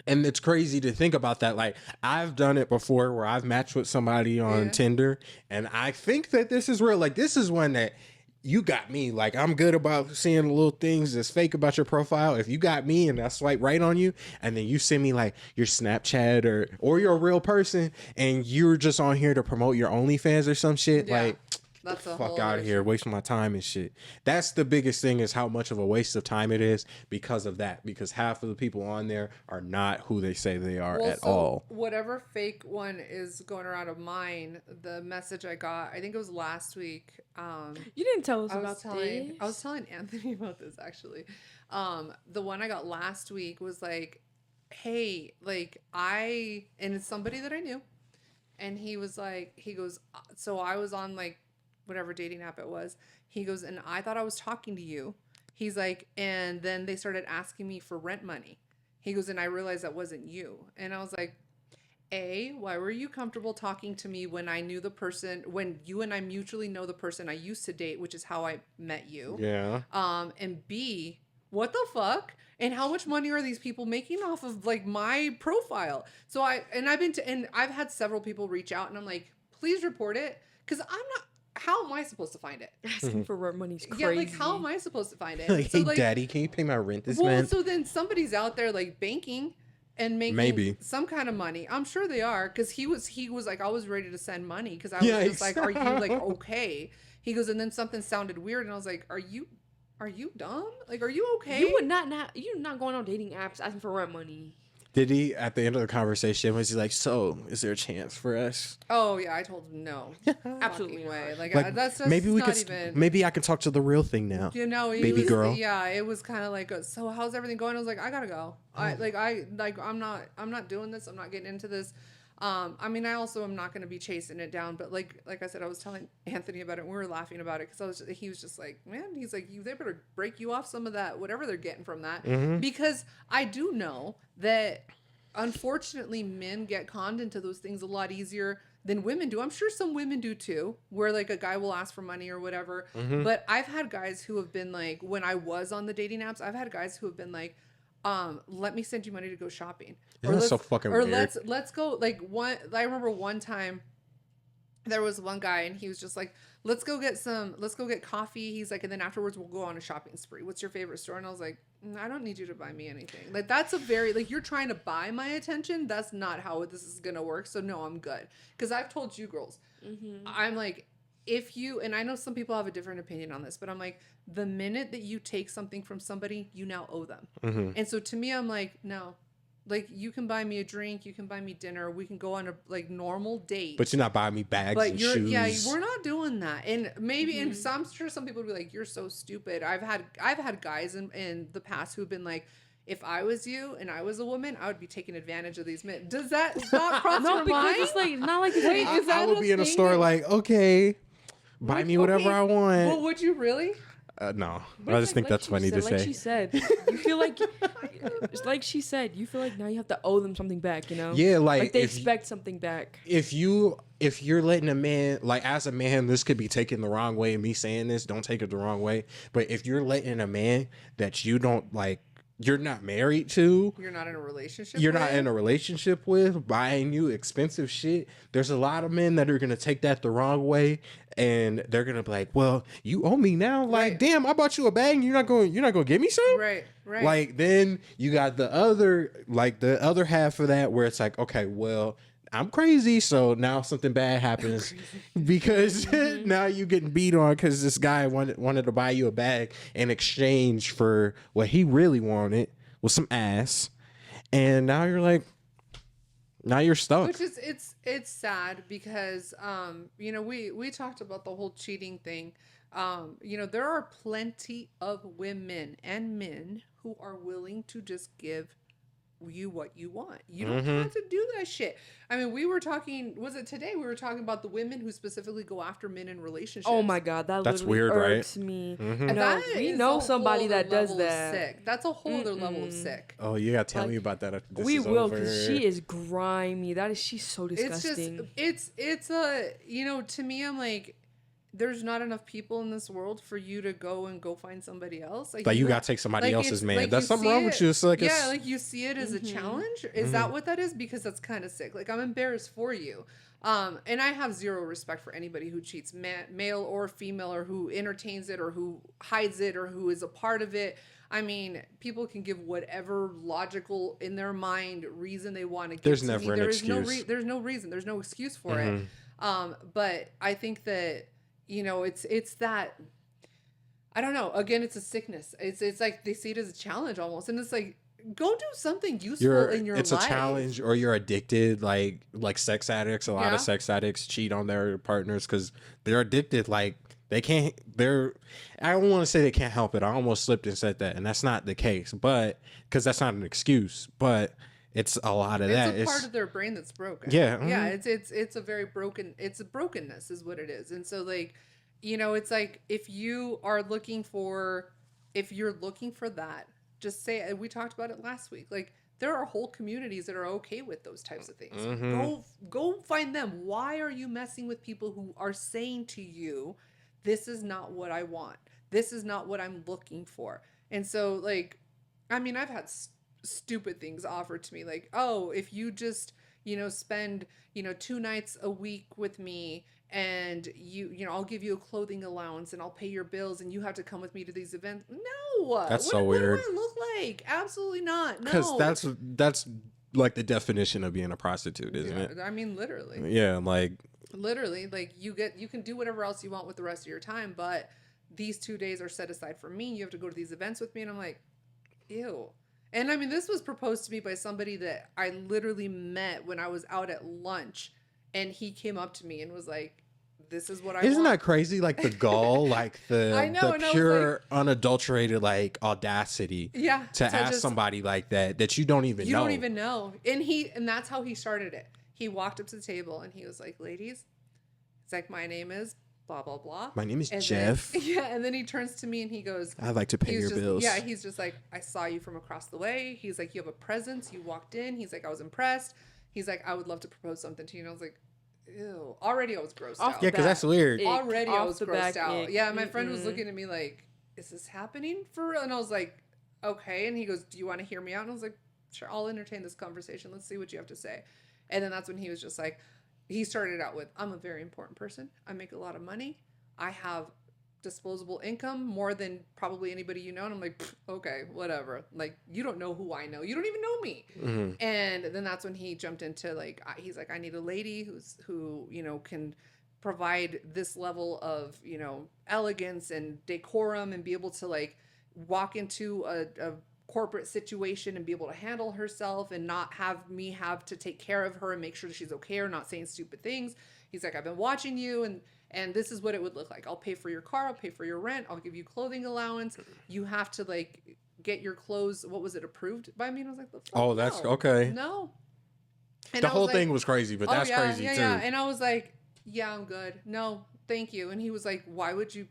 And it's crazy to think about that. Like, I've done it before where I've matched with somebody on Yeah. Tinder, and I think that this is real. Like, this is one that you got me. Like, I'm good about seeing little things that's fake about your profile. If you got me and I swipe right on you, and then you send me like your Snapchat or you're a real person, and you're just on here to promote your OnlyFans or some shit, Yeah. like, That's a fuck whole out other of here, wasting my time and shit. That's the biggest thing, is how much of a waste of time it is because of that. Because half of the people on there are not who they say they are at all. Whatever fake one is going around of mine, the message I got, I think it was last week. You didn't tell us I was about telling this. I was telling Anthony about this actually. The one I got last week was like, hey, like and it's somebody that I knew, and he was like, he goes, so I was on like whatever dating app it was. He goes, and I thought I was talking to you. He's like, and then they started asking me for rent money. He goes, and I realized that wasn't you. And I was like, why were you comfortable talking to me when I knew the person, when you and I mutually know the person I used to date, which is how I met you? Yeah. And B, what the fuck? And how much money are these people making off of like my profile? So I've had several people reach out, and I'm like, please report it, because I'm not. How am I supposed to find it? Asking for rent money's crazy. Yeah, like how am I supposed to find it? Like, So, hey, daddy, can you pay my rent this well, month? so then somebody's out there like banking and making Maybe. some kind of money. I'm sure they are, because he was like, I was ready to send money, because I was Yikes. just like, are you like okay? He goes, and then something sounded weird, and I was like, are you dumb? Like, are you okay? You would you're not going on dating apps asking for rent money. Did he, at the end of the conversation, was he like, so, is there a chance for us? Oh yeah, I told him no. Absolutely Fucking way. not. Like, Like, that's just maybe we not could, even. maybe I can talk to the real thing now. You know, baby girl. Yeah, it was kind of like, so how's everything going? I was like, I gotta go. I'm not doing this. I'm not getting into this. I mean, I also am not gonna be chasing it down. But like I said, I was telling Anthony about it, and we were laughing about it, because he was just like, man, he's like, they better break you off some of that, whatever they're getting from that, because I do know that unfortunately men get conned into those things a lot easier than women do. I'm sure some women do too, where like a guy will ask for money or whatever. But I've had guys who have been like, when I was on the dating apps, I've had guys who have been like, let me send you money to go shopping. Isn't that so fucking or weird? let's go. Like I remember one time there was one guy, and he was just like, let's go get coffee. He's like, and then afterwards we'll go on a shopping spree. What's your favorite store? And I was like, I don't need you to buy me anything. Like, that's a very, like, you're trying to buy my attention. That's not how this is going to work. So no, I'm good. Because I've told you girls, I'm like, and I know some people have a different opinion on this, but I'm like, the minute that you take something from somebody, you now owe them. And so to me, I'm like, no. Like, you can buy me a drink, you can buy me dinner, we can go on a like normal date. But you're not buying me bags and shoes. Yeah, we're not doing that. And maybe, and I'm sure some people would be like, you're so stupid. I've had guys in the past who've been like, if I was you and I was a woman, I would be taking advantage of these men. Does that not cross your mind? It's like not like Wait, is that I would be in a store like, okay, buy me whatever I want. Well, would you really? No, But I it's just think that's funny to Like she say. said, you feel like it's like she said. You feel like now you have to owe them something back. You know? Yeah, like they expect something back. If you're letting a man, like, as a man, this could be taken the wrong way. And me saying this, don't take it the wrong way. But if you're letting a man that you don't like, you're not married to, You're not in a relationship. you're with? not in a relationship with, buying you expensive shit, there's a lot of men that are gonna take that the wrong way, and they're gonna be like, well, you owe me now. Like, Right. damn, I bought you a bag and you're not gonna give me some? Right. Like, then you got the other half of that, where it's like, okay, well, I'm crazy, so now something bad happens because now you getting beat on because this guy wanted to buy you a bag in exchange for what he really wanted was some ass, and now you're stuck. Which is it's sad because we talked about the whole cheating thing there are plenty of women and men who are willing to just give you what you want. You don't Mm-hmm. have to do that shit. I mean, we were talking, was it today? We were talking about the women who specifically go after men in relationships. Oh my God, that That's literally weird, right? irks me. Mm-hmm. And No, that we is know a somebody whole that other does level of that. sick. That's a whole other level of sick. Oh, you gotta tell Like, me about that after this we is will, over. because she is grimy. She's so It's just, disgusting. it's a, to me, I'm like, there's not enough people in this world for you to go find somebody else. Like you gotta take somebody like, else's it's man. like That's you something see wrong with it- you. It's like yeah, it's like you see it as a challenge. Is Mhm. that what that is? Because that's kind of sick. Like I'm embarrassed for you. And I have zero respect for anybody who cheats, male or female, or who entertains it, or who hides it, or who is a part of it. I mean, people can give whatever logical in their mind reason they want to give. There's to never me. an There excuse. is there's no reason. There's no excuse for it. Mhm. But I think that it's that. I don't know. Again, it's a sickness. It's like they see it as a challenge almost, and it's like go do something useful in your it's life. a challenge, or you're addicted, like sex addicts. A lot Yeah. of sex addicts cheat on their partners because they're addicted. Like they can't. I don't want to say they can't help it. I almost slipped and said that, and that's not the case. But because that's not an excuse. But it's a lot of that. It's a part of their brain that's broken. Yeah, Yeah. mhm. It's a very broken. It's a brokenness, is what it is. And so like, it's like if you're looking for that, just say. We talked about it last week. Like there are whole communities that are okay with those types of things. Mhm. Go find them. Why are you messing with people who are saying to you, this is not what I want. This is not what I'm looking for. And so like, I mean, I've had stupid things offered to me, like, oh, if you just spend 2 nights a week with me, and I'll give you a clothing allowance, and I'll pay your bills, and you have to come with me to these events. No, That's what, so what weird. do I look like? Absolutely not. Because No. that's like the definition of being a prostitute, isn't it? I mean, literally. Yeah, like Literally, like you can do whatever else you want with the rest of your time, but these 2 days are set aside for me. You have to go to these events with me, and I'm like, ew. And I mean, this was proposed to me by somebody that I literally met when I was out at lunch, and he came up to me and was like, this is what I isn't want. that crazy? Like the gall, like I know, the and I was pure unadulterated like audacity Yeah, to ask just, somebody like that you don't even you know. don't even know. And that's how he started it. He walked up to the table and he was like, ladies, it's like, my name is blah blah blah. My name is And Jeff. Then, yeah, and then he turns to me and he goes, I'd like to pay your bills. Yeah, he's just like, I saw you from across the way. He's like, you have a presence. You walked in. He's like, I was impressed. He's like, I would love to propose something to you. And I was like, ew. Already I was grossed out. Yeah, because that's weird. Already I was the grossed back out. ick. Yeah, my friend was looking at me like, is this happening for real? And I was like, okay. And he goes, do you want to hear me out? And I was like, sure, I'll entertain this conversation. Let's see what you have to say. And then that's when he was just like, he started out with, I'm a very important person. I make a lot of money. I have disposable income more than probably anybody you know. And I'm like, okay, whatever. Like, you don't know who I know. You don't even know me. Mm-hmm. And then that's when he jumped into like, he's like, I need a lady who can provide this level of, elegance and decorum, and be able to like walk into a corporate situation and be able to handle herself, and not have me have to take care of her and make sure that she's okay, or not saying stupid things. He's like, I've been watching you, and this is what it would look like. I'll pay for your car. I'll pay for your rent. I'll give you clothing allowance. You have to like get your clothes. What was it, approved by me? And I was like, the fuck, Oh, that's no. okay. No. And The I was whole like, thing was crazy, but that's crazy too. Yeah. And I was like, yeah, I'm good. No, thank you. And he was like, why would you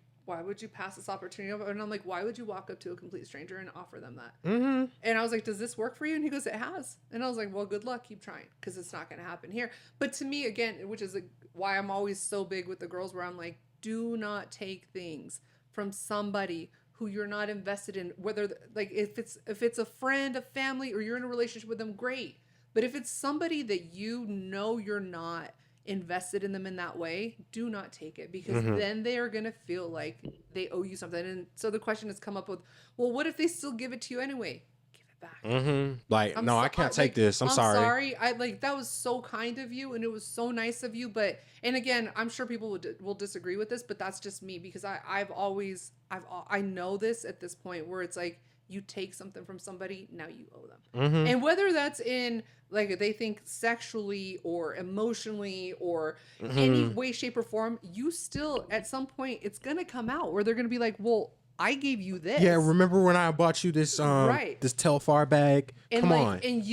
pass this opportunity over? And I'm like, why would you walk up to a complete stranger and offer them that? Mm-hmm. And I was like, does this work for you? And he goes, it has. And I was like, well, good luck. Keep trying, because it's not going to happen here. But to me, again, which is why I'm always so big with the girls, where I'm like, do not take things from somebody who you're not invested in. Whether like if it's a friend, a family, or you're in a relationship with them, great. But if it's somebody that you're not invested in them in that way, do not take it, because then they are going to feel like they owe you something. And so the question has come up with, well, what if they still give it to you anyway? Give it back. Mm-hmm. Like, no, I can't take this. I'm sorry. I like, that was so kind of you, and it was so nice of you. But, and again, I'm sure people will disagree with this, but that's just me, because I know this at this point, where it's like, you take something from somebody, now you owe them. Mm-hmm. And whether that's in like they think sexually or emotionally or any way, shape, or form, you still at some point it's gonna come out where they're gonna be like, well, I gave you this. Yeah, remember when I bought you this Right. this Telfar bag? And Come like, on. and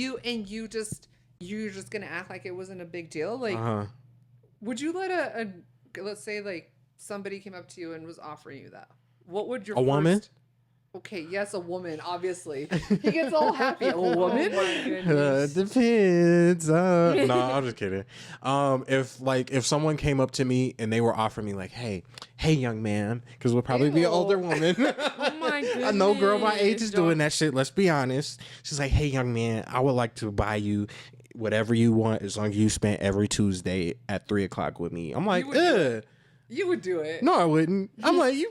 you're just gonna act like it wasn't a big deal. Like, would you let a let's say like somebody came up to you and was offering you that? What would your woman? Okay, yes, a woman, obviously. He gets all happy. A woman? Oh my goodness. Depends. No, I'm just kidding. If someone came up to me and they were offering me like, hey young man, because we'll probably be an older woman. Oh my goodness. I know girl my age is doing that shit. Let's be honest. She's like, hey young man, I would like to buy you whatever you want as long as you spend every Tuesday at 3:00 with me. I'm like, ugh. You would do it. No, I wouldn't. I'm like, ew.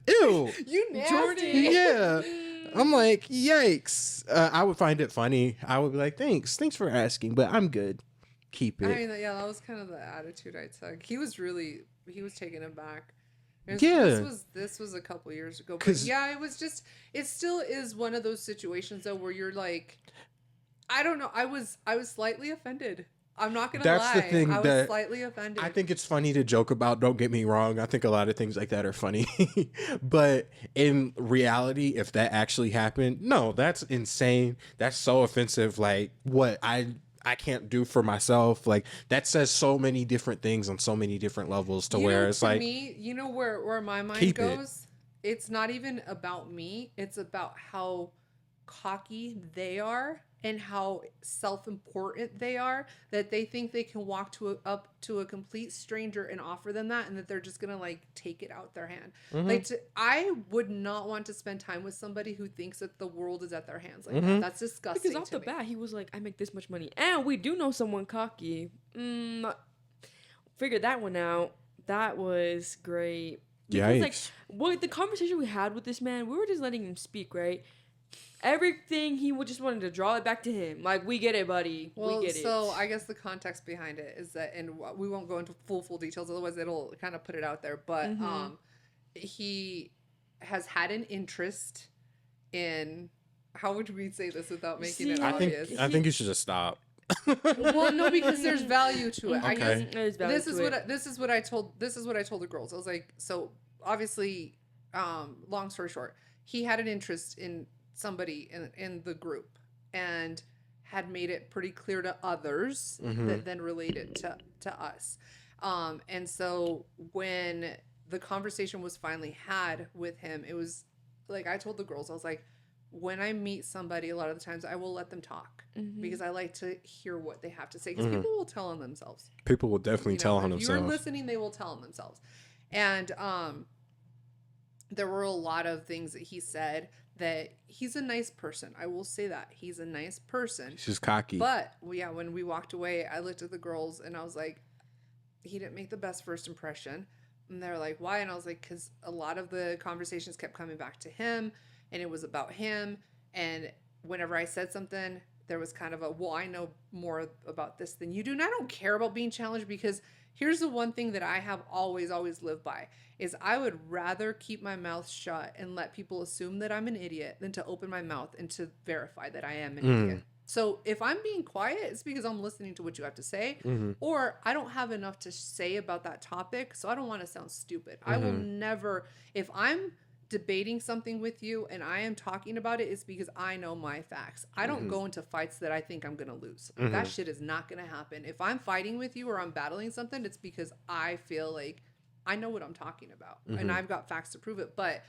You nasty. Jordan. Yeah. I'm like, yikes. I would find it funny. I would be like, thanks for asking, but I'm good. Keep it. I mean, yeah, that was kind of the attitude I took. He was taken aback. This was a couple years ago. But yeah, it still is one of those situations though where you're like, I don't know. I was slightly offended. I'm not gonna lie. That's the thing I was that slightly offended. I think it's funny to joke about. Don't get me wrong. I think a lot of things like that are funny. But in reality, if that actually happened, no, that's insane. That's so offensive. Like what I can't do for myself. Like that says so many different things on so many different levels to where it's like me, you know where my mind goes? It's not even about me. It's about how cocky they are and how self-important they are, that they think they can walk up to a complete stranger and offer them that, and that they're just gonna like take it out their hand. I would not want to spend time with somebody who thinks that the world is at their hands like that. That's disgusting. Because off the bat, he was like, I make this much money, and we do know someone cocky. Figured that one out. That was great. Because, the conversation we had with this man, we were just letting him speak, right? Everything he just wanted to draw it back to him. Like, we get it, buddy. Well, we get it. So I guess the context behind it is that, and we won't go into full details, otherwise it'll kind of put it out there. But he has had an interest in, how would we say this without making it obvious? I think you should just stop. Well, no, because there's value to it. Okay. I guess There's value this is what I told the girls. I was like, so obviously, long story short, he had an interest in somebody in the group and had made it pretty clear to others that then related to us. And so when the conversation was finally had with him, it was like, I told the girls, I was like, when I meet somebody, a lot of the times I will let them talk because I like to hear what they have to say, because people will tell on themselves. People will definitely tell on if themselves. You're listening, they will tell on themselves. And there were a lot of things that he said that he's a nice person. I will say that. He's a nice person. He's just cocky. But, yeah, when we walked away, I looked at the girls and I was like, he didn't make the best first impression. And they're like, why? And I was like, because a lot of the conversations kept coming back to him and it was about him. And whenever I said something, there was kind of a, well, I know more about this than you do. And I don't care about being challenged, because here's the one thing that I have always lived by is I would rather keep my mouth shut and let people assume that I'm an idiot than to open my mouth and to verify that I am an idiot. So if I'm being quiet, it's because I'm listening to what you have to say, or I don't have enough to say about that topic, so I don't want to sound stupid. I will never, if I'm debating something with you and I am talking about it, it's because I know my facts. I don't go into fights that I think I'm going to lose. That shit is not going to happen. If I'm fighting with you or I'm battling something, it's because I feel like I know what I'm talking about and I've got facts to prove it. But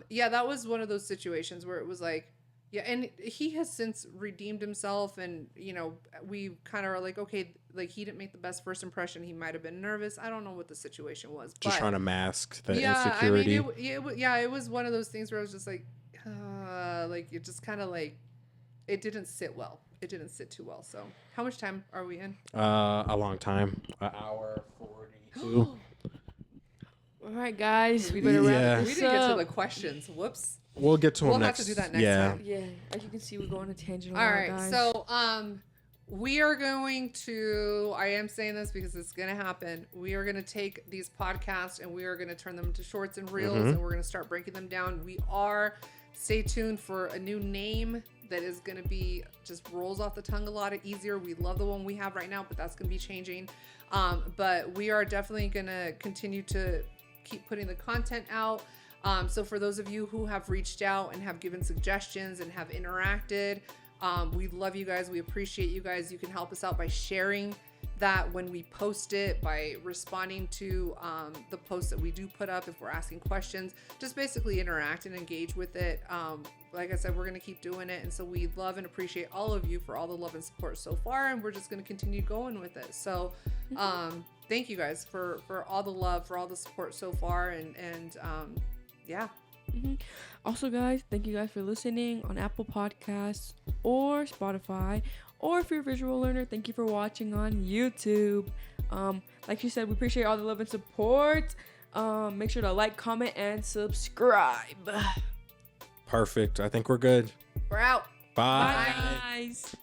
yeah, that was one of those situations where it was like, yeah, and he has since redeemed himself, and we kind of are like, okay, like he didn't make the best first impression. He might have been nervous. I don't know what the situation was. Just but, trying to mask the yeah, insecurity. I mean, it was one of those things where I was just like it just kind of like, it didn't sit well. It didn't sit too well. So how much time are we in? A long time. An hour 42. All right, guys, we better wrap We this didn't get to up. the questions. Whoops. We'll get to them next. We'll have to do that next time. Yeah, as you can see, we're going on a tangent. All right, guys. so we are going to, I am saying this because it's going to happen. We are going to take these podcasts and we are going to turn them into shorts and reels, and we're going to start breaking them down. We are Stay tuned for a new name that is going to be just rolls off the tongue a lot easier. We love the one we have right now, but that's going to be changing. But we are definitely going to continue to keep putting the content out. So for those of you who have reached out and have given suggestions and have interacted, we love you guys. We appreciate you guys. You can help us out by sharing that when we post it, by responding to the posts that we do put up if we're asking questions. Just basically interact and engage with it. Like I said, we're going to keep doing it. And so we love and appreciate all of you for all the love and support so far. And we're just going to continue going with it. So thank you guys for all the love, for all the support so far. And yeah. Also, guys, thank you guys for listening on Apple Podcasts or Spotify. Or if you're a visual learner, thank you for watching on YouTube. Like she said, we appreciate all the love and support. Make sure to like, comment, and subscribe. Perfect. I think we're good. We're out. Bye. Bye, guys.